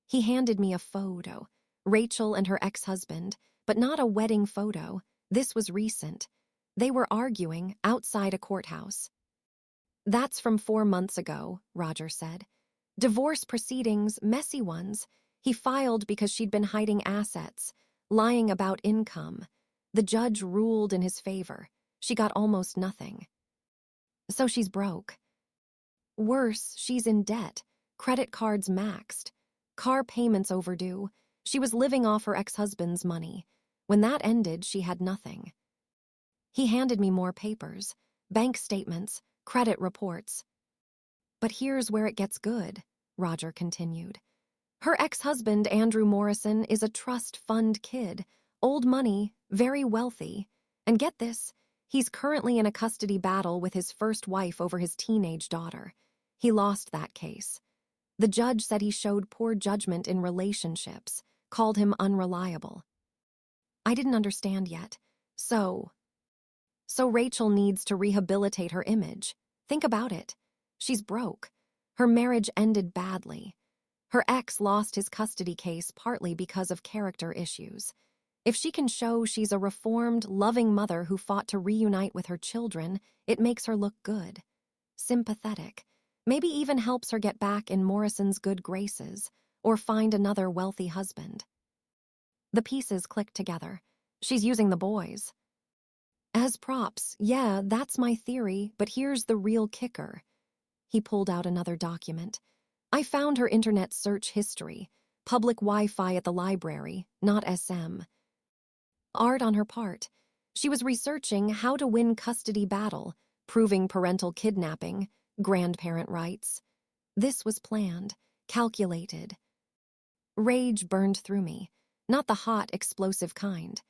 He handed me a photo. Rachel and her ex-husband, but not a wedding photo. This was recent. They were arguing outside a courthouse. That's from 4 months ago, Roger said. Divorce proceedings, messy ones. He filed because she'd been hiding assets, lying about income. The judge ruled in his favor. She got almost nothing. So she's broke. Worse, she's in debt. Credit cards maxed. Car payments overdue. She was living off her ex-husband's money. When that ended, she had nothing. He handed me more papers, bank statements, credit reports. But here's where it gets good, Roger continued. Her ex-husband, Andrew Morrison, is a trust fund kid, old money, very wealthy. And get this, he's currently in a custody battle with his first wife over his teenage daughter. He lost that case. The judge said he showed poor judgment in relationships, called him unreliable. I didn't understand yet. So Rachel needs to rehabilitate her image. Think about it. She's broke. Her marriage ended badly. Her ex lost his custody case partly because of character issues. If she can show she's a reformed, loving mother who fought to reunite with her children, it makes her look good. Sympathetic. Maybe even helps her get back in Morrison's good graces, or find another wealthy husband. The pieces clicked together. She's using the boys. As props, yeah, that's my theory, but here's the real kicker. He pulled out another document. I found her internet search history. Public Wi-Fi at the library, not SM. Art on her part. She was researching how to win custody battle, proving parental kidnapping, grandparent rights. This was planned, calculated. Rage burned through me, not the hot, explosive kind,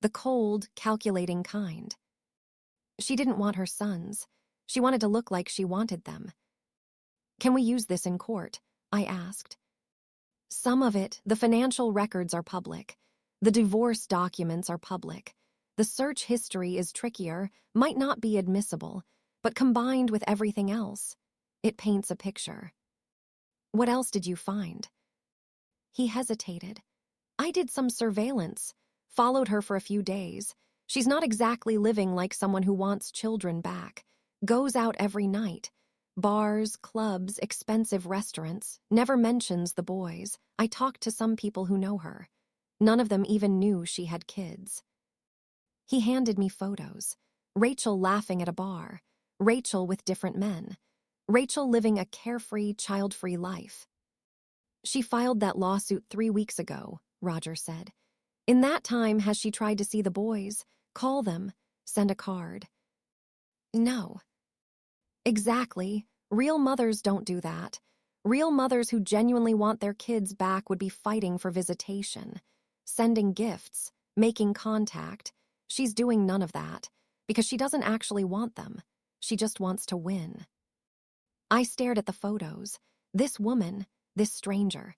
the cold, calculating kind. She didn't want her sons. She wanted to look like she wanted them. Can we use this in court? I asked. Some of it, the financial records are public. The divorce documents are public. The search history is trickier, might not be admissible, but combined with everything else, it paints a picture. What else did you find? He hesitated. I did some surveillance, followed her for a few days. She's not exactly living like someone who wants children back. Goes out every night. Bars, clubs, expensive restaurants, never mentions the boys. I talked to some people who know her. None of them even knew she had kids. He handed me photos. Rachel laughing at a bar. Rachel with different men. Rachel living a carefree, child-free life. She filed that lawsuit 3 weeks ago, Roger said. In that time, has she tried to see the boys, call them, send a card? No. Exactly. Real mothers don't do that. Real mothers who genuinely want their kids back would be fighting for visitation, sending gifts, making contact. She's doing none of that, because she doesn't actually want them. She just wants to win. I stared at the photos. This woman, this stranger.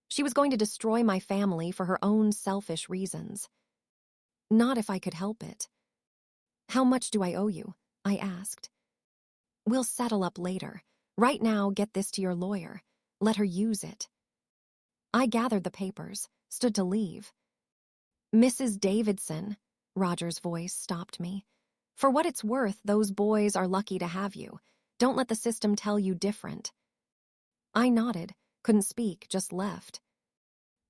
She was going to destroy my family for her own selfish reasons. Not if I could help it. How much do I owe you? I asked. We'll settle up later. Right now, get this to your lawyer. Let her use it. I gathered the papers, stood to leave. Mrs. Davidson, Roger's voice stopped me. For what it's worth, those boys are lucky to have you. Don't let the system tell you different. I nodded, couldn't speak, just left.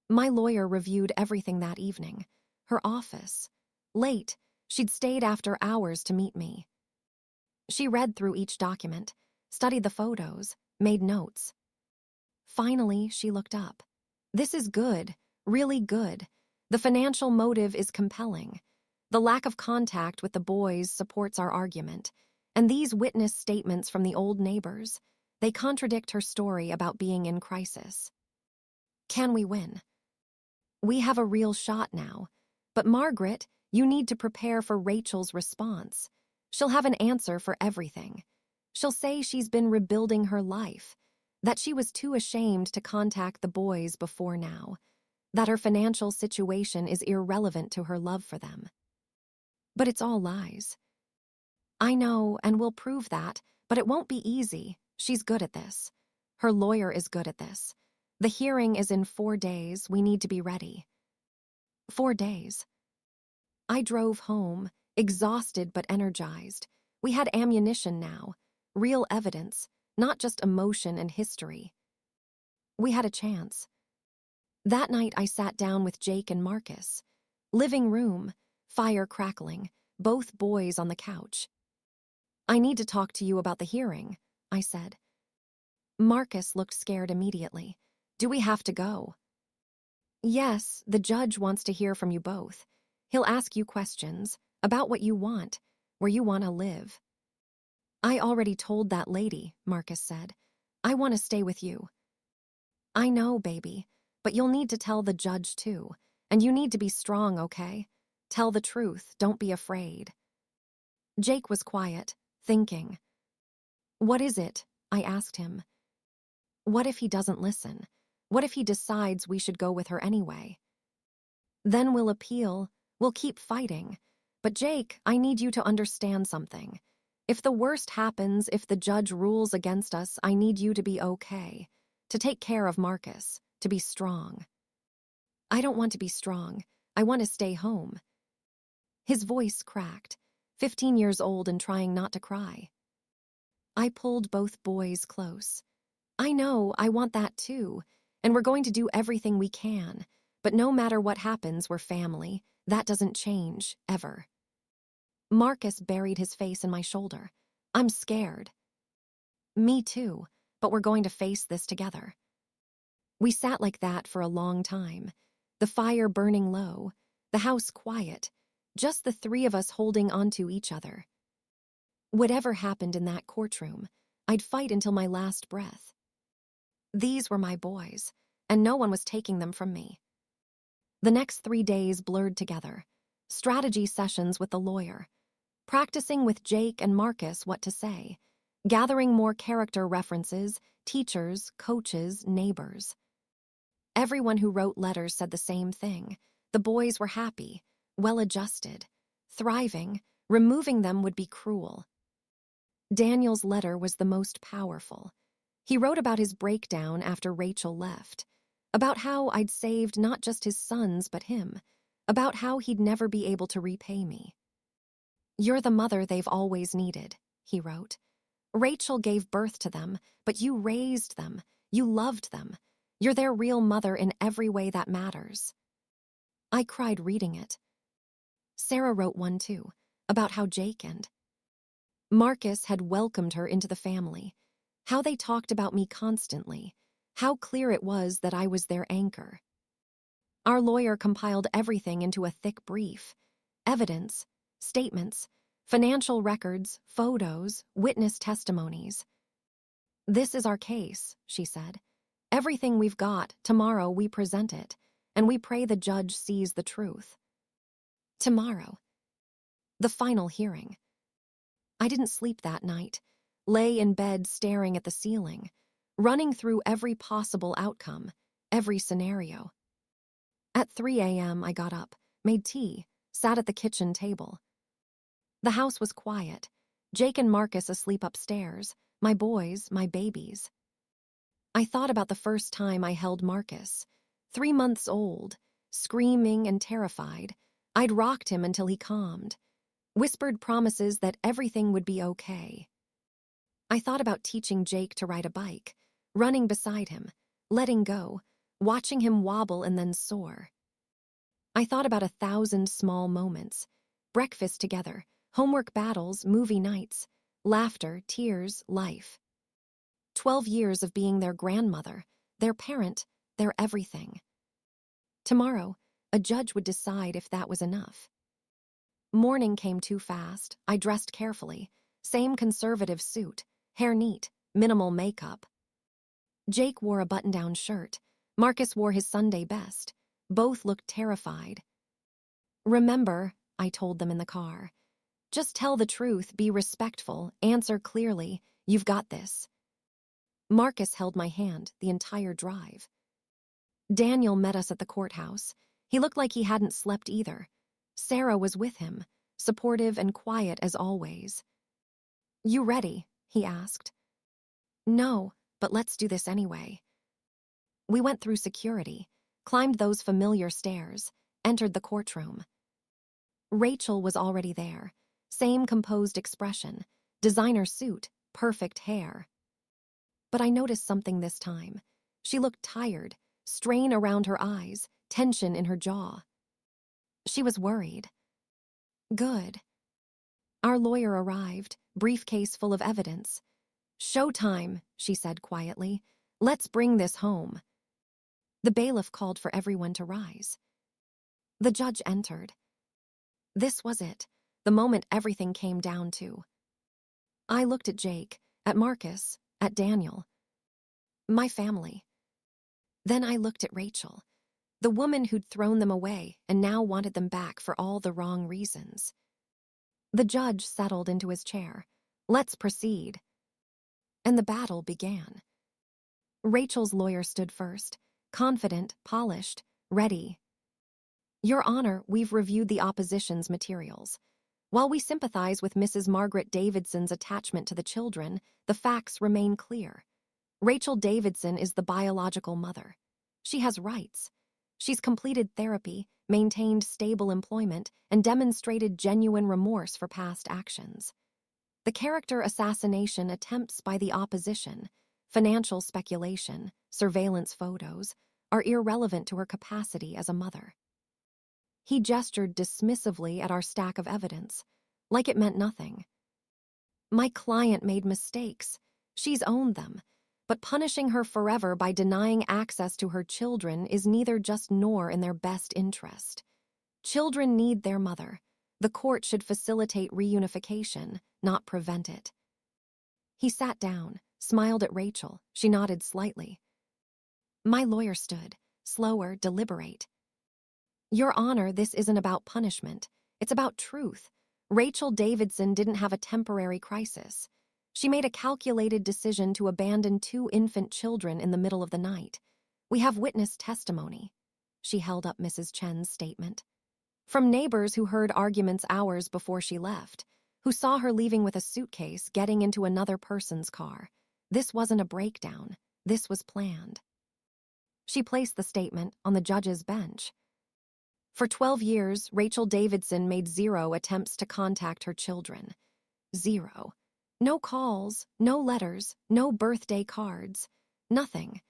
My lawyer reviewed everything that evening. Her office. Late, she'd stayed after hours to meet me. She read through each document, studied the photos, made notes. Finally, she looked up. This is good, really good. The financial motive is compelling. The lack of contact with the boys supports our argument. And these witness statements from the old neighbors, they contradict her story about being in crisis. Can we win? We have a real shot now. But Margaret, you need to prepare for Rachel's response. She'll have an answer for everything. She'll say she's been rebuilding her life, that she was too ashamed to contact the boys before now, that her financial situation is irrelevant to her love for them. But it's all lies. I know, and we'll prove that, but it won't be easy. She's good at this. Her lawyer is good at this. The hearing is in 4 days. We need to be ready. 4 days. I drove home, exhausted but energized. We had ammunition now, real evidence, not just emotion and history. We had a chance. That night I sat down with Jake and Marcus. Living room, fire crackling, both boys on the couch. I need to talk to you about the hearing, I said. Marcus looked scared immediately. Do we have to go? Yes, the judge wants to hear from you both. He'll ask you questions about what you want, where you want to live. I already told that lady, Marcus said. I want to stay with you. I know, baby, but you'll need to tell the judge too, and you need to be strong, okay? Tell the truth, don't be afraid. Jake was quiet, thinking. What is it? I asked him. What if he doesn't listen? What if he decides we should go with her anyway? Then we'll appeal. We'll keep fighting. But Jake, I need you to understand something. If the worst happens, if the judge rules against us, I need you to be okay. To take care of Marcus. To be strong. I don't want to be strong. I want to stay home. His voice cracked. 15 years old and trying not to cry. I pulled both boys close. I know, I want that too. And we're going to do everything we can. But no matter what happens, we're family. That doesn't change, ever. Marcus buried his face in my shoulder. I'm scared. Me too, but we're going to face this together. We sat like that for a long time, the fire burning low, the house quiet, just the three of us holding onto each other. Whatever happened in that courtroom, I'd fight until my last breath. These were my boys, and no one was taking them from me. The next 3 days blurred together. Strategy sessions with the lawyer, practicing with Jake and Marcus what to say, gathering more character references, teachers, coaches, neighbors. Everyone who wrote letters said the same thing. The boys were happy, well-adjusted, thriving. Removing them would be cruel. Daniel's letter was the most powerful. He wrote about his breakdown after Rachel left, about how I'd saved not just his sons but him, about how he'd never be able to repay me. "You're the mother they've always needed," he wrote. "Rachel gave birth to them, but you raised them, you loved them. You're their real mother in every way that matters." I cried reading it. Sarah wrote one too, about how Jake and Marcus had welcomed her into the family, how they talked about me constantly, how clear it was that I was their anchor. Our lawyer compiled everything into a thick brief: evidence, statements, financial records, photos, witness testimonies. "This is our case," she said. "Everything we've got, tomorrow we present it, and we pray the judge sees the truth." Tomorrow. The final hearing. I didn't sleep that night, lay in bed staring at the ceiling, running through every possible outcome, every scenario. At 3 a.m. I got up, made tea, sat at the kitchen table. The house was quiet, Jake and Marcus asleep upstairs, my boys, my babies. I thought about the first time I held Marcus, 3 months old, screaming and terrified. I'd rocked him until he calmed, whispered promises that everything would be okay. I thought about teaching Jake to ride a bike, running beside him, letting go, watching him wobble and then soar. I thought about 1,000 small moments: breakfast together, homework battles, movie nights, laughter, tears, life. 12 years of being their grandmother, their parent, their everything. Tomorrow, a judge would decide if that was enough. Morning came too fast. I dressed carefully. Same conservative suit, hair neat, minimal makeup. Jake wore a button-down shirt. Marcus wore his Sunday best. Both looked terrified. "Remember," I told them in the car, "just tell the truth, be respectful, answer clearly. You've got this." Marcus held my hand the entire drive. Daniel met us at the courthouse. He looked like he hadn't slept either. Sarah was with him, supportive and quiet as always. "You ready?" he asked. "No, but let's do this anyway." We went through security, climbed those familiar stairs, entered the courtroom. Rachel was already there, same composed expression, designer suit, perfect hair. But I noticed something this time. She looked tired, strain around her eyes, tension in her jaw. She was worried. Good. Our lawyer arrived, briefcase full of evidence. "Showtime," she said quietly. "Let's bring this home." The bailiff called for everyone to rise. The judge entered. This was it, the moment everything came down to. I looked at Jake, at Marcus, at Daniel. My family. Then I looked at Rachel, the woman who'd thrown them away and now wanted them back for all the wrong reasons. The judge settled into his chair. "Let's proceed." And the battle began. Rachel's lawyer stood first, confident, polished, ready. "Your Honor, we've reviewed the opposition's materials. While we sympathize with Mrs. Margaret Davidson's attachment to the children, the facts remain clear. Rachel Davidson is the biological mother. She has rights. She's completed therapy, maintained stable employment, and demonstrated genuine remorse for past actions. The character assassination attempts by the opposition, financial speculation, surveillance photos, are irrelevant to her capacity as a mother. He gestured dismissively at our stack of evidence, like it meant nothing. My client made mistakes. She's owned them. But punishing her forever by denying access to her children is neither just nor in their best interest. Children need their mother. The court should facilitate reunification, not prevent it. He sat down, smiled at Rachel. She nodded slightly. My lawyer stood, slower, deliberate. Your Honor, this isn't about punishment. It's about truth. Rachel Davidson didn't have a temporary crisis. She made a calculated decision to abandon 2 infant children in the middle of the night. We have witness testimony. She held up Mrs. Chen's statement. From neighbors who heard arguments hours before she left, who saw her leaving with a suitcase getting into another person's car. This wasn't a breakdown. This was planned. She placed the statement on the judge's bench. For 12 years, Rachel Davidson made 0 attempts to contact her children. 0. No calls, no letters, no birthday cards, nothing.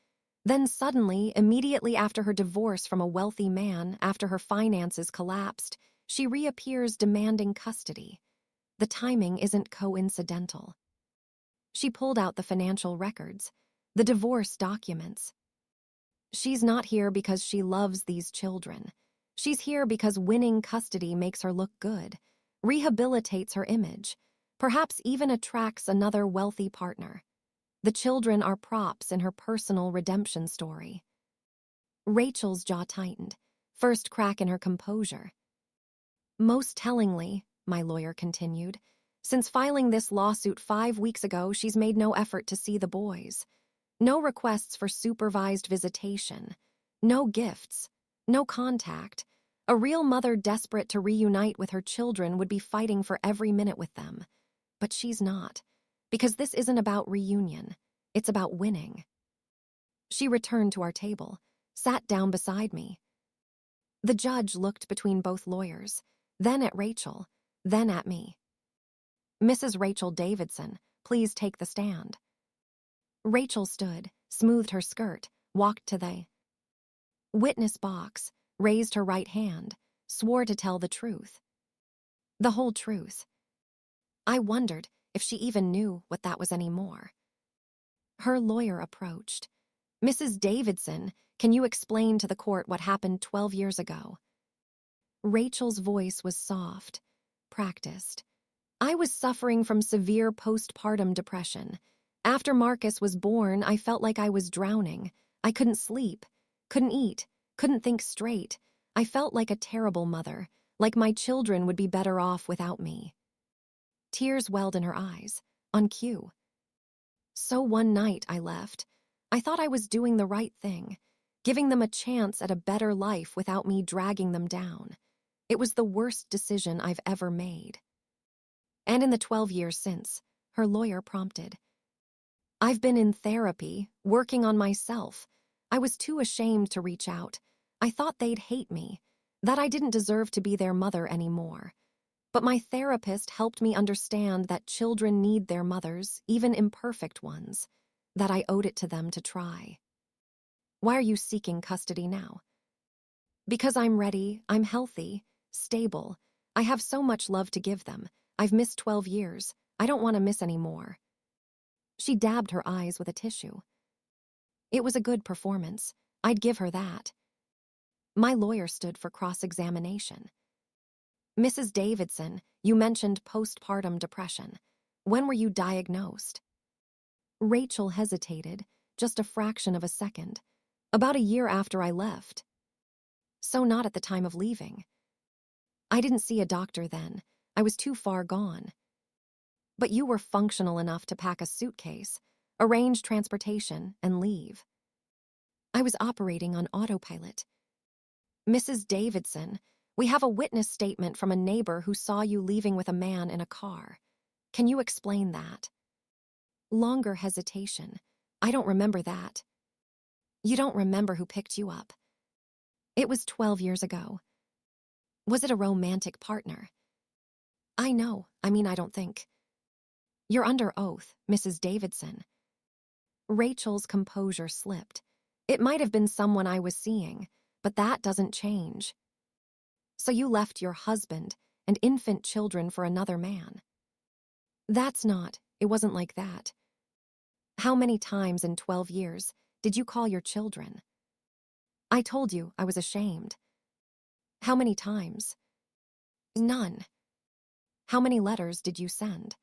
Then suddenly, immediately after her divorce from a wealthy man, after her finances collapsed, she reappears demanding custody. The timing isn't coincidental. She pulled out the financial records, the divorce documents. She's not here because she loves these children. She's here because winning custody makes her look good, rehabilitates her image, perhaps even attracts another wealthy partner. The children are props in her personal redemption story. Rachel's jaw tightened, first crack in her composure. Most tellingly, my lawyer continued, since filing this lawsuit 5 weeks ago, she's made no effort to see the boys. No requests for supervised visitation. No gifts. No contact. A real mother desperate to reunite with her children would be fighting for every minute with them. But she's not, because this isn't about reunion. It's about winning. She returned to our table, sat down beside me. The judge looked between both lawyers, then at Rachel, then at me. Mrs. Rachel Davidson, please take the stand. Rachel stood, smoothed her skirt, walked to the witness box, raised her right hand, swore to tell the truth. The whole truth. I wondered if she even knew what that was anymore. Her lawyer approached. Mrs. Davidson, can you explain to the court what happened 12 years ago? Rachel's voice was soft, practiced. I was suffering from severe postpartum depression. After Marcus was born, I felt like I was drowning. I couldn't sleep, couldn't eat, couldn't think straight. I felt like a terrible mother, like my children would be better off without me. Tears welled in her eyes, on cue. So one night I left. I thought I was doing the right thing, giving them a chance at a better life without me dragging them down. It was the worst decision I've ever made. And in the 12 years since, her lawyer prompted. I've been in therapy, working on myself. I was too ashamed to reach out. I thought they'd hate me, that I didn't deserve to be their mother anymore. But my therapist helped me understand that children need their mothers, even imperfect ones, that I owed it to them to try. Why are you seeking custody now? Because I'm ready, I'm healthy, stable. I have so much love to give them. I've missed 12 years. I don't want to miss any more. She dabbed her eyes with a tissue. It was a good performance. I'd give her that. My lawyer stood for cross-examination. Mrs. Davidson, you mentioned postpartum depression. When were you diagnosed? Rachel hesitated, just a fraction of a second. About a year after I left. So not at the time of leaving. I didn't see a doctor then. I was too far gone. But you were functional enough to pack a suitcase, arrange transportation, and leave. I was operating on autopilot. Mrs. Davidson, we have a witness statement from a neighbor who saw you leaving with a man in a car. Can you explain that? Longer hesitation. I don't remember that. You don't remember who picked you up. It was 12 years ago. Was it a romantic partner? I know. I don't think. You're under oath, Mrs. Davidson. Rachel's composure slipped. It might have been someone I was seeing, but that doesn't change. So you left your husband and infant children for another man. It wasn't like that. How many times in 12 years did you call your children? I told you I was ashamed. How many times? None. How many letters did you send?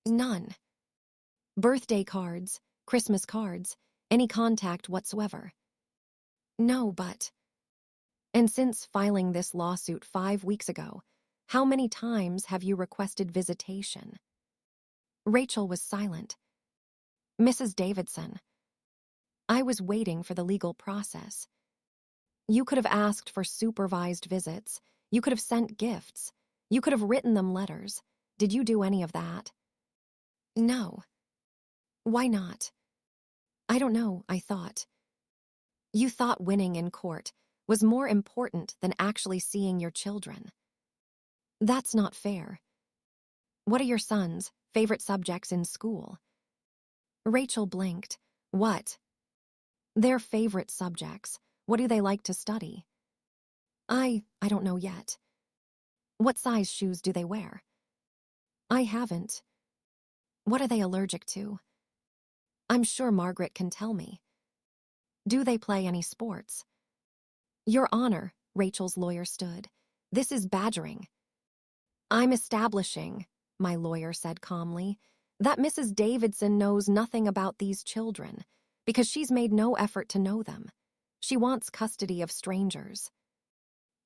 None. Birthday cards, Christmas cards, any contact whatsoever? No, but... And since filing this lawsuit 5 weeks ago, how many times have you requested visitation? Rachel was silent. Mrs. Davidson, I was waiting for the legal process. You could have asked for supervised visits. You could have sent gifts. You could have written them letters. Did you do any of that? No. Why not? I don't know, I thought. You thought winning in court was more important than actually seeing your children. That's not fair. What are your son's favorite subjects in school? Rachel blinked. What? Their favorite subjects. What do they like to study? I don't know yet. What size shoes do they wear? I haven't. What are they allergic to? I'm sure Margaret can tell me. Do they play any sports? Your Honor, Rachel's lawyer stood. This is badgering. I'm establishing, my lawyer said calmly, that Mrs. Davidson knows nothing about these children because she's made no effort to know them. She wants custody of strangers.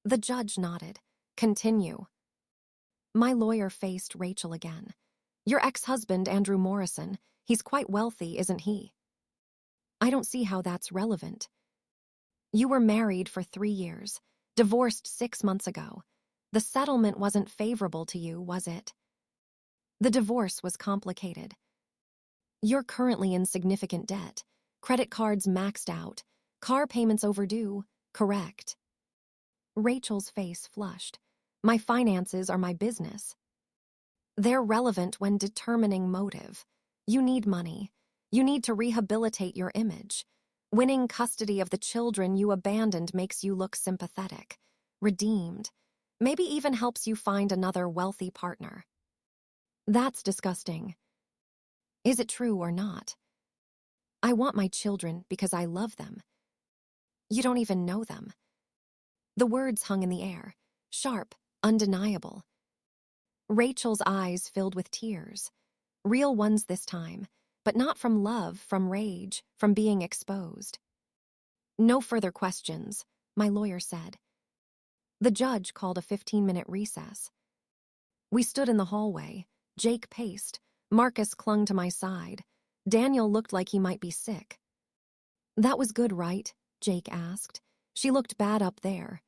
The judge nodded. Continue. My lawyer faced Rachel again. Your ex-husband, Andrew Morrison, he's quite wealthy, isn't he? I don't see how that's relevant. You were married for 3 years, divorced 6 months ago. The settlement wasn't favorable to you, was it? The divorce was complicated. You're currently in significant debt. Credit cards maxed out. Car payments overdue. Correct. Rachel's face flushed. My finances are my business. They're relevant when determining motive. You need money. You need to rehabilitate your image. Winning custody of the children you abandoned makes you look sympathetic, redeemed, maybe even helps you find another wealthy partner. That's disgusting. Is it true or not? I want my children because I love them. You don't even know them. The words hung in the air, sharp, undeniable. Rachel's eyes filled with tears, real ones this time, but not from love, from rage, from being exposed. No further questions, my lawyer said. The judge called a 15-minute recess. We stood in the hallway. Jake paced. Marcus clung to my side. Daniel looked like he might be sick. That was good, right? Jake asked. She looked bad up there.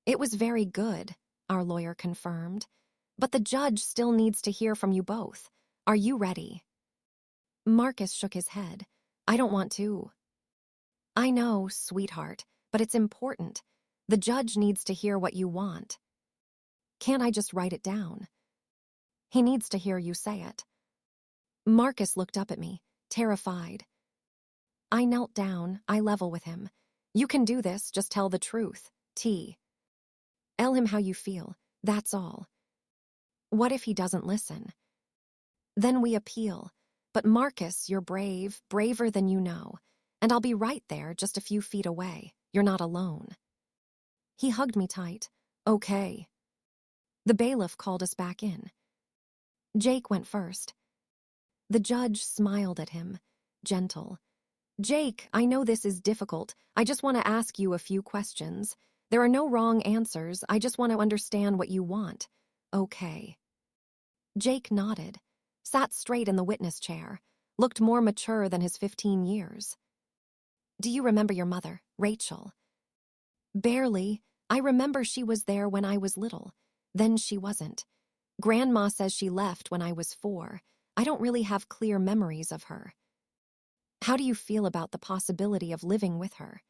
It was very good, our lawyer confirmed. But the judge still needs to hear from you both. Are you ready? Marcus shook his head. I don't want to. I know, sweetheart, but it's important. The judge needs to hear what you want. Can't I just write it down? He needs to hear you say it. Marcus looked up at me, terrified. I knelt down, eye level with him. You can do this, just tell the truth. Tell him how you feel, that's all. What if he doesn't listen? Then we appeal. But Marcus, you're brave, braver than you know. And I'll be right there, just a few feet away. You're not alone. He hugged me tight. Okay. The bailiff called us back in. Jake went first. The judge smiled at him, gentle. Jake, I know this is difficult. I just want to ask you a few questions. There are no wrong answers. I just want to understand what you want. Okay. Jake nodded, sat straight in the witness chair, looked more mature than his 15 years. Do you remember your mother, Rachel? Barely. I remember she was there when I was little. Then she wasn't. Grandma says she left when I was 4. I don't really have clear memories of her. How do you feel about the possibility of living with her?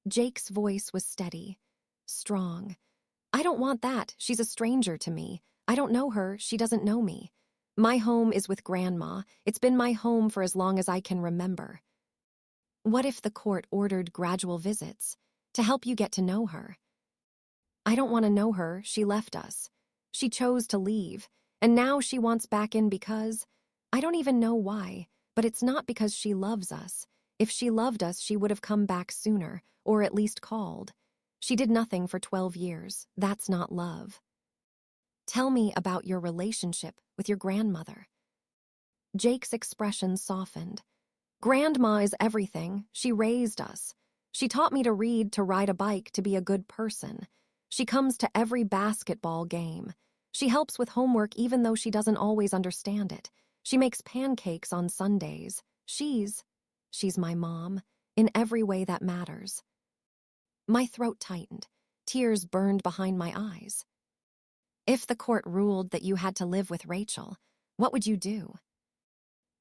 Jake's voice was steady, strong. I don't want that. She's a stranger to me. I don't know her. She doesn't know me. My home is with Grandma. It's been my home for as long as I can remember. What if the court ordered gradual visits to help you get to know her? I don't want to know her, she left us. She chose to leave, and now she wants back in because… I don't even know why, but it's not because she loves us. If she loved us, she would have come back sooner, or at least called. She did nothing for 12 years. That's not love. Tell me about your relationship with your grandmother. Jake's expression softened. Grandma is everything. She raised us. She taught me to read, to ride a bike, to be a good person. She comes to every basketball game. She helps with homework even though she doesn't always understand it. She makes pancakes on Sundays. She's my mom, in every way that matters. My throat tightened. Tears burned behind my eyes. If the court ruled that you had to live with Rachel, what would you do?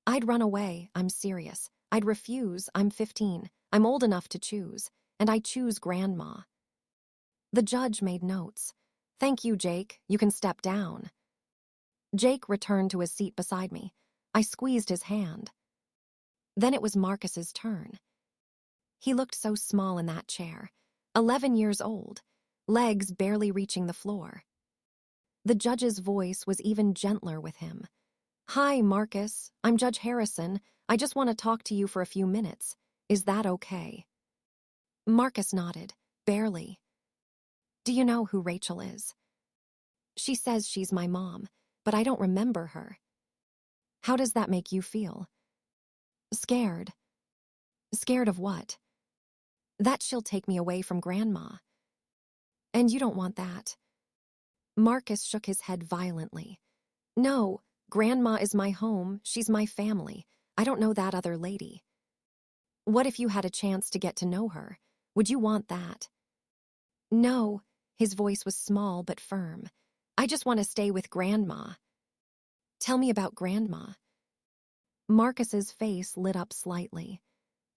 I'd run away, I'm serious. I'd refuse, I'm 15. I'm old enough to choose, and I choose Grandma. The judge made notes. Thank you, Jake. You can step down. Jake returned to his seat beside me. I squeezed his hand. Then it was Marcus's turn. He looked so small in that chair, 11 years old, legs barely reaching the floor. The judge's voice was even gentler with him. Hi, Marcus. I'm Judge Harrison. I just want to talk to you for a few minutes. Is that okay? Marcus nodded, barely. Do you know who Rachel is? She says she's my mom, but I don't remember her. How does that make you feel? Scared. Scared of what? That she'll take me away from Grandma. And you don't want that. Marcus shook his head violently. No, Grandma is my home. She's my family. I don't know that other lady. What if you had a chance to get to know her? Would you want that? No, his voice was small but firm. I just want to stay with Grandma. Tell me about Grandma. Marcus's face lit up slightly.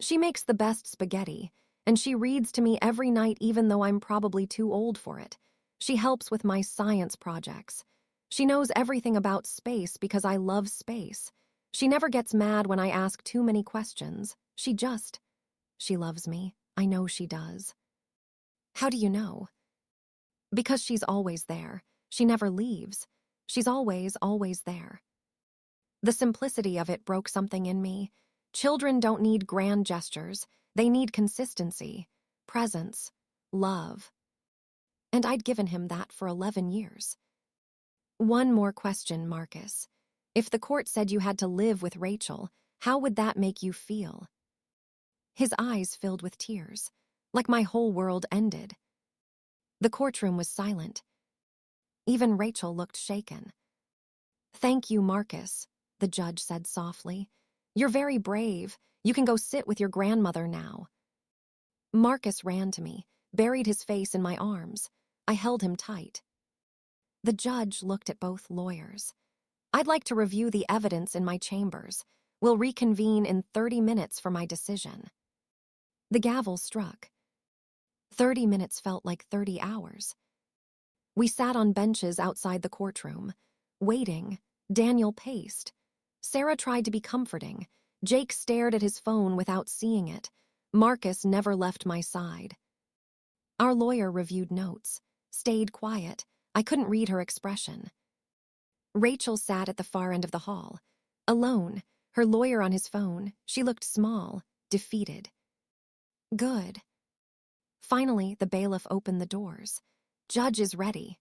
She makes the best spaghetti, and she reads to me every night even though I'm probably too old for it. She helps with my science projects. She knows everything about space because I love space. She never gets mad when I ask too many questions. She loves me. I know she does. How do you know? Because she's always there. She never leaves. She's always there. The simplicity of it broke something in me. Children don't need grand gestures. They need consistency, presence, love. And I'd given him that for 11 years. One more question, Marcus. If the court said you had to live with Rachel, how would that make you feel? His eyes filled with tears, like my whole world ended. The courtroom was silent. Even Rachel looked shaken. Thank you, Marcus, the judge said softly. You're very brave. You can go sit with your grandmother now. Marcus ran to me, buried his face in my arms. I held him tight. The judge looked at both lawyers. I'd like to review the evidence in my chambers. We'll reconvene in 30 minutes for my decision. The gavel struck. 30 minutes felt like 30 hours. We sat on benches outside the courtroom, waiting. Daniel paced. Sarah tried to be comforting. Jake stared at his phone without seeing it. Marcus never left my side. Our lawyer reviewed notes, stayed quiet. I couldn't read her expression. Rachel sat at the far end of the hall, alone, her lawyer on his phone. She looked small, defeated. Good. Finally, the bailiff opened the doors. Judge is ready.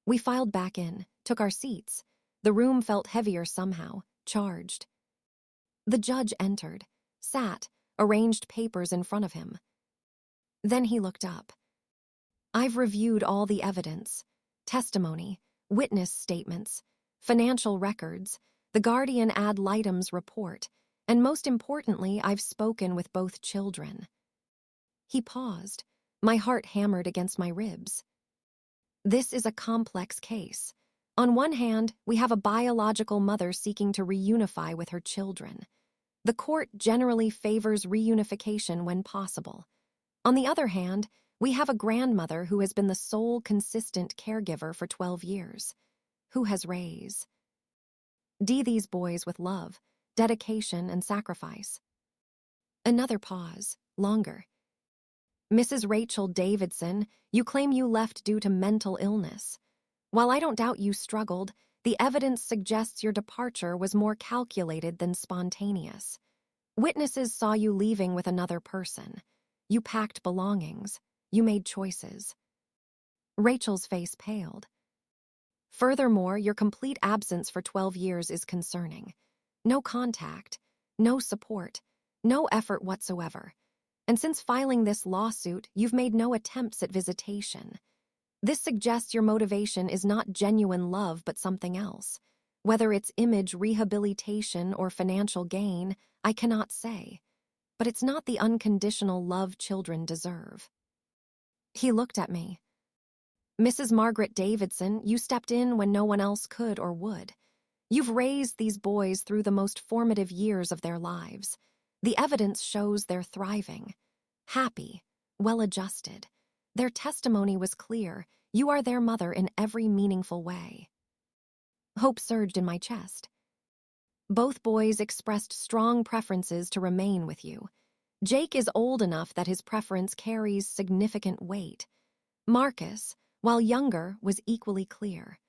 We filed back in, took our seats. The room felt heavier somehow, charged. The judge entered, sat, arranged papers in front of him. Then he looked up. I've reviewed all the evidence, testimony, witness statements, financial records, the guardian ad litem's report, and most importantly, I've spoken with both children. He paused. My heart hammered against my ribs. This is a complex case. On one hand, we have a biological mother seeking to reunify with her children. The court generally favors reunification when possible. On the other hand, we have a grandmother who has been the sole consistent caregiver for 12 years, who has raised these boys with love, dedication, and sacrifice. Another pause, longer. Mrs. Rachel Davidson, you claim you left due to mental illness. While I don't doubt you struggled, the evidence suggests your departure was more calculated than spontaneous. Witnesses saw you leaving with another person. You packed belongings. You made choices. Rachel's face paled. Furthermore, your complete absence for 12 years is concerning. No contact, no support, no effort whatsoever. And since filing this lawsuit, you've made no attempts at visitation. This suggests your motivation is not genuine love but something else. Whether it's image rehabilitation or financial gain, I cannot say. But it's not the unconditional love children deserve. He looked at me. Mrs. Margaret Davidson, you stepped in when no one else could or would. You've raised these boys through the most formative years of their lives. The evidence shows they're thriving, happy, well-adjusted. Their testimony was clear. You are their mother in every meaningful way. Hope surged in my chest. Both boys expressed strong preferences to remain with you. Jake is old enough that his preference carries significant weight. Marcus, while younger, was equally clear.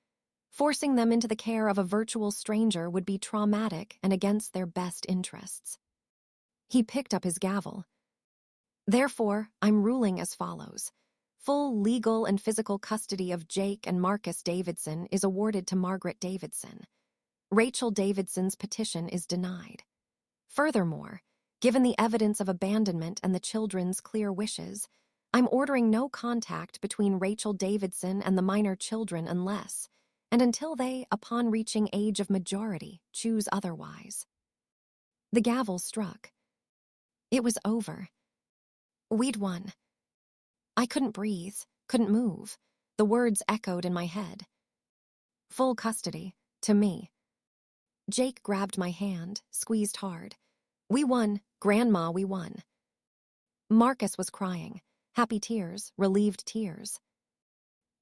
Forcing them into the care of a virtual stranger would be traumatic and against their best interests. He picked up his gavel. Therefore, I'm ruling as follows. Full legal and physical custody of Jake and Marcus Davidson is awarded to Margaret Davidson. Rachel Davidson's petition is denied. Furthermore, given the evidence of abandonment and the children's clear wishes, I'm ordering no contact between Rachel Davidson and the minor children unless, and until they, upon reaching age of majority, choose otherwise. The gavel struck. It was over. We'd won. I couldn't breathe, couldn't move. The words echoed in my head. Full custody, to me. Jake grabbed my hand, squeezed hard. We won, Grandma, we won. Marcus was crying, happy tears, relieved tears.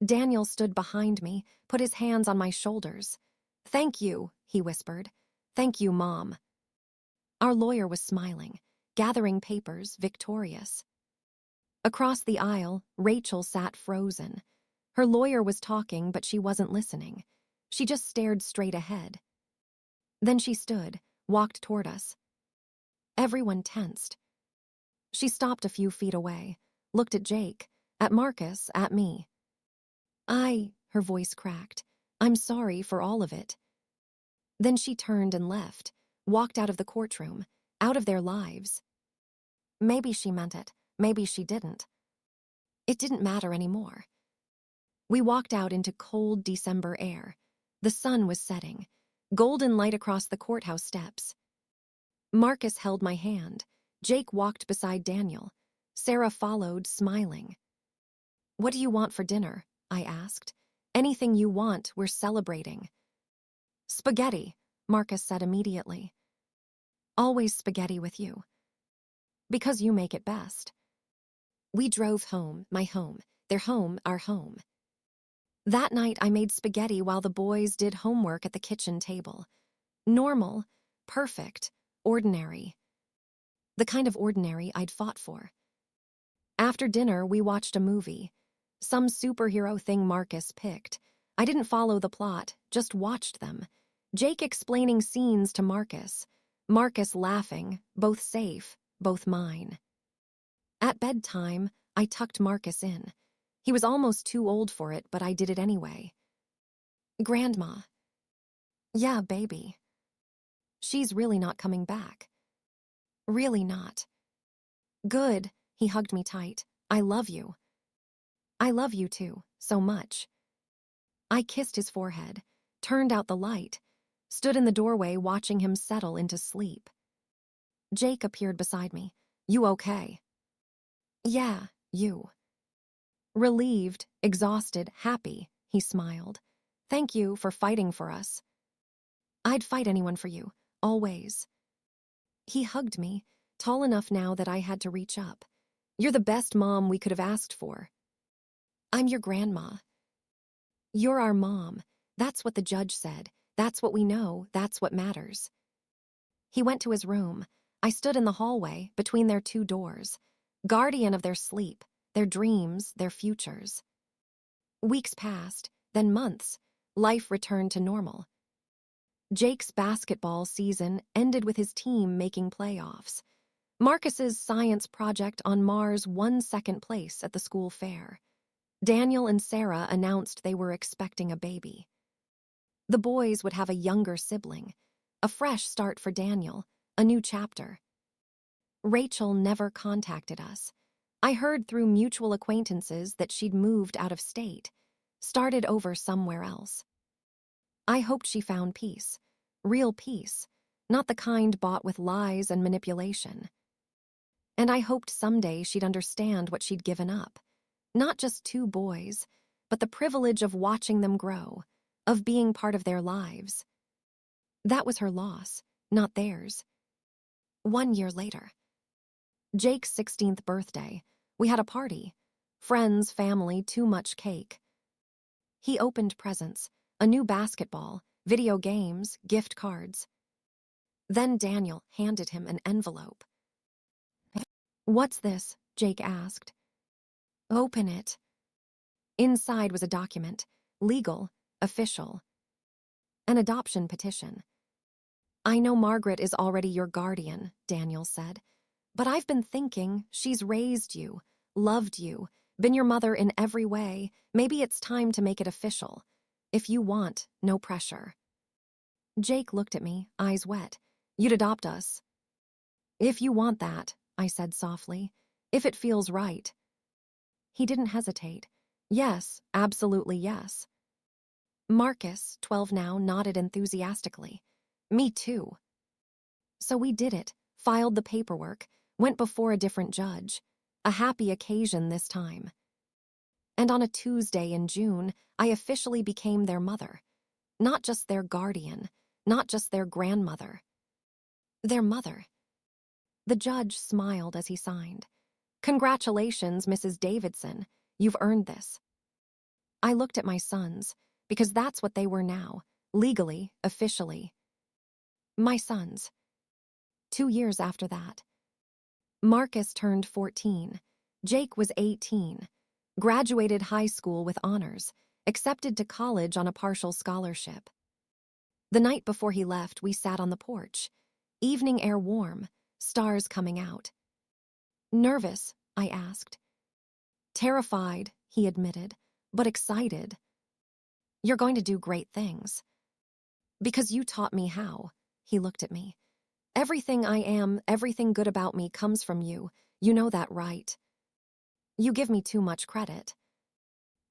Daniel stood behind me, put his hands on my shoulders. Thank you, he whispered. Thank you, Mom. Our lawyer was smiling, gathering papers, victorious. Across the aisle, Rachel sat frozen. Her lawyer was talking, but she wasn't listening. She just stared straight ahead. Then she stood, walked toward us. Everyone tensed. She stopped a few feet away, looked at Jake, at Marcus, at me. Her voice cracked. I'm sorry for all of it. Then she turned and left, walked out of the courtroom, out of their lives. Maybe she meant it, maybe she didn't. It didn't matter anymore. We walked out into cold December air. The sun was setting, golden light across the courthouse steps. Marcus held my hand. Jake walked beside Daniel. Sarah followed, smiling. What do you want for dinner? I asked. Anything you want, we're celebrating. Spaghetti, Marcus said immediately. Always spaghetti with you. Because you make it best. We drove home, my home, their home, our home. That night I made spaghetti while the boys did homework at the kitchen table. Normal, perfect, ordinary. The kind of ordinary I'd fought for. After dinner, we watched a movie. Some superhero thing Marcus picked. I didn't follow the plot, just watched them. Jake explaining scenes to Marcus. Marcus laughing, both safe, both mine. At bedtime, I tucked Marcus in. He was almost too old for it, but I did it anyway. Grandma. Yeah, baby. She's really not coming back. Really not. Good, he hugged me tight. I love you. I love you too, so much. I kissed his forehead, turned out the light, stood in the doorway watching him settle into sleep. Jake appeared beside me. You okay? Yeah, you. Relieved, exhausted, happy, he smiled. Thank you for fighting for us. I'd fight anyone for you, always. He hugged me, tall enough now that I had to reach up. You're the best mom we could have asked for. I'm your grandma. You're our mom. That's what the judge said. That's what we know. That's what matters. He went to his room. I stood in the hallway between their two doors, guardian of their sleep, their dreams, their futures. Weeks passed, then months. Life returned to normal. Jake's basketball season ended with his team making playoffs. Marcus's science project on Mars won second place at the school fair. Daniel and Sarah announced they were expecting a baby. The boys would have a younger sibling, a fresh start for Daniel, a new chapter. Rachel never contacted us. I heard through mutual acquaintances that she'd moved out of state, started over somewhere else. I hoped she found peace, real peace, not the kind bought with lies and manipulation. And I hoped someday she'd understand what she'd given up. Not just two boys, but the privilege of watching them grow, of being part of their lives. That was her loss, not theirs. 1 year later. Jake's 16th birthday. We had a party. Friends, family, too much cake. He opened presents, a new basketball, video games, gift cards. Then Daniel handed him an envelope. "What's this?" Jake asked. "Open it." Inside was a document, legal, official. An adoption petition. "I know Margaret is already your guardian," Daniel said. "But I've been thinking she's raised you, loved you, been your mother in every way. Maybe it's time to make it official. If you want, no pressure." Jake looked at me, eyes wet. "You'd adopt us." "If you want that," I said softly. "If it feels right." He didn't hesitate. "Yes, absolutely yes." Marcus, 12 now, nodded enthusiastically. "Me too." So we did it, filed the paperwork, went before a different judge. A happy occasion this time. And on a Tuesday in June, I officially became their mother. Not just their guardian, not just their grandmother. Their mother. The judge smiled as he signed. "Congratulations, Mrs. Davidson. You've earned this." I looked at my sons, because that's what they were now, legally, officially. My sons. 2 years after that. Marcus turned 14. Jake was 18. Graduated high school with honors, accepted to college on a partial scholarship. The night before he left, we sat on the porch. Evening air warm, stars coming out. "Nervous?" I asked. "Terrified," he admitted, "but excited." "You're going to do great things." "Because you taught me how," he looked at me. "Everything I am, everything good about me comes from you. You know that, right?" "You give me too much credit."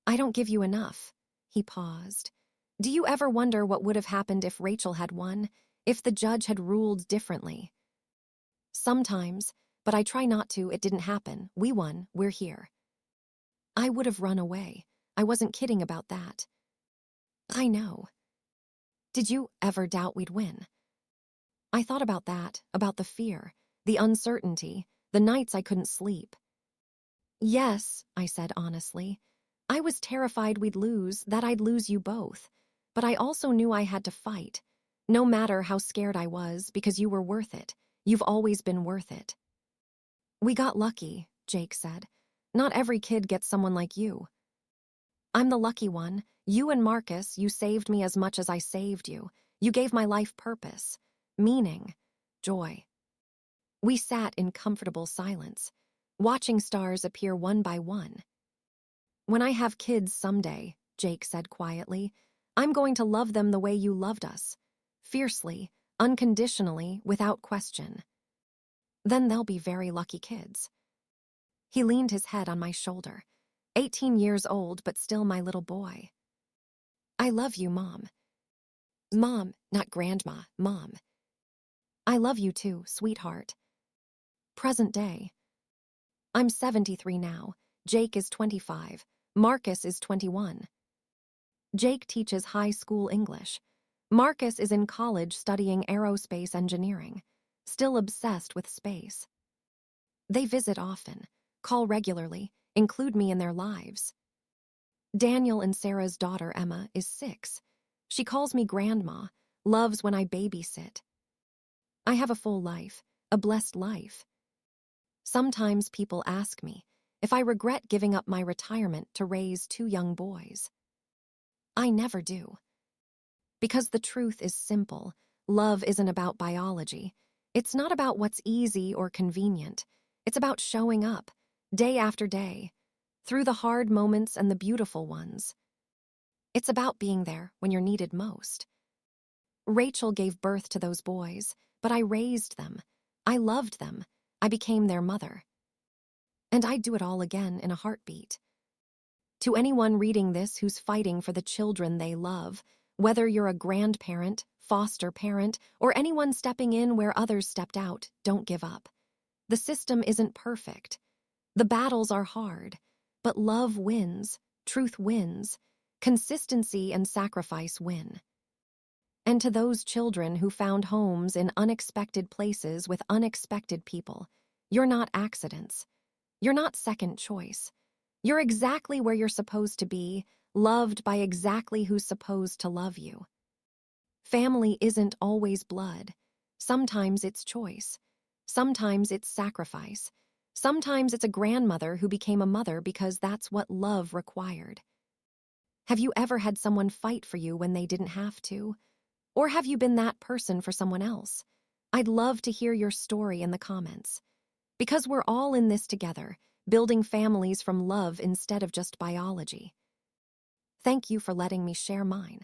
"I don't give you enough." He paused. "Do you ever wonder what would have happened if Rachel had won? If the judge had ruled differently?" "Sometimes, but I try not to. It didn't happen. We won. We're here." I would have run away. I wasn't kidding about that. "I know." "Did you ever doubt we'd win?" I thought about that, about the fear, the uncertainty, the nights I couldn't sleep. "Yes," I said honestly. "I was terrified we'd lose, that I'd lose you both. But I also knew I had to fight. No matter how scared I was, because you were worth it. You've always been worth it." "We got lucky," Jake said. "Not every kid gets someone like you." "I'm the lucky one. You and Marcus, you saved me as much as I saved you. You gave my life purpose, meaning, joy." We sat in comfortable silence, watching stars appear one by one. "When I have kids someday," Jake said quietly, "I'm going to love them the way you loved us. Fiercely, unconditionally, without question. Then they'll be very lucky kids." He leaned his head on my shoulder. 18 years old, but still my little boy. "I love you, Mom." "Mom, not Grandma, Mom." "I love you too, sweetheart." Present day. I'm 73 now. Jake is 25. Marcus is 21. Jake teaches high school English. Marcus is in college studying aerospace engineering, still obsessed with space. They visit often, call regularly, include me in their lives. Daniel and Sarah's daughter, Emma, is 6. She calls me Grandma, loves when I babysit. I have a full life, a blessed life. Sometimes people ask me if I regret giving up my retirement to raise two young boys. I never do. Because the truth is simple. Love isn't about biology. It's not about what's easy or convenient. It's about showing up, day after day, through the hard moments and the beautiful ones. It's about being there when you're needed most. Rachel gave birth to those boys, but I raised them. I loved them. I became their mother. And I'd do it all again in a heartbeat. To anyone reading this who's fighting for the children they love, whether you're a grandparent, foster parent, or anyone stepping in where others stepped out, don't give up. The system isn't perfect. The battles are hard, but love wins, truth wins, consistency and sacrifice win. And to those children who found homes in unexpected places with unexpected people, you're not accidents. You're not second choice. You're exactly where you're supposed to be, loved by exactly who's supposed to love you. Family isn't always blood. Sometimes it's choice. Sometimes it's sacrifice. Sometimes it's a grandmother who became a mother because that's what love required. Have you ever had someone fight for you when they didn't have to? Or have you been that person for someone else? I'd love to hear your story in the comments. Because we're all in this together, building families from love instead of just biology. Thank you for letting me share mine.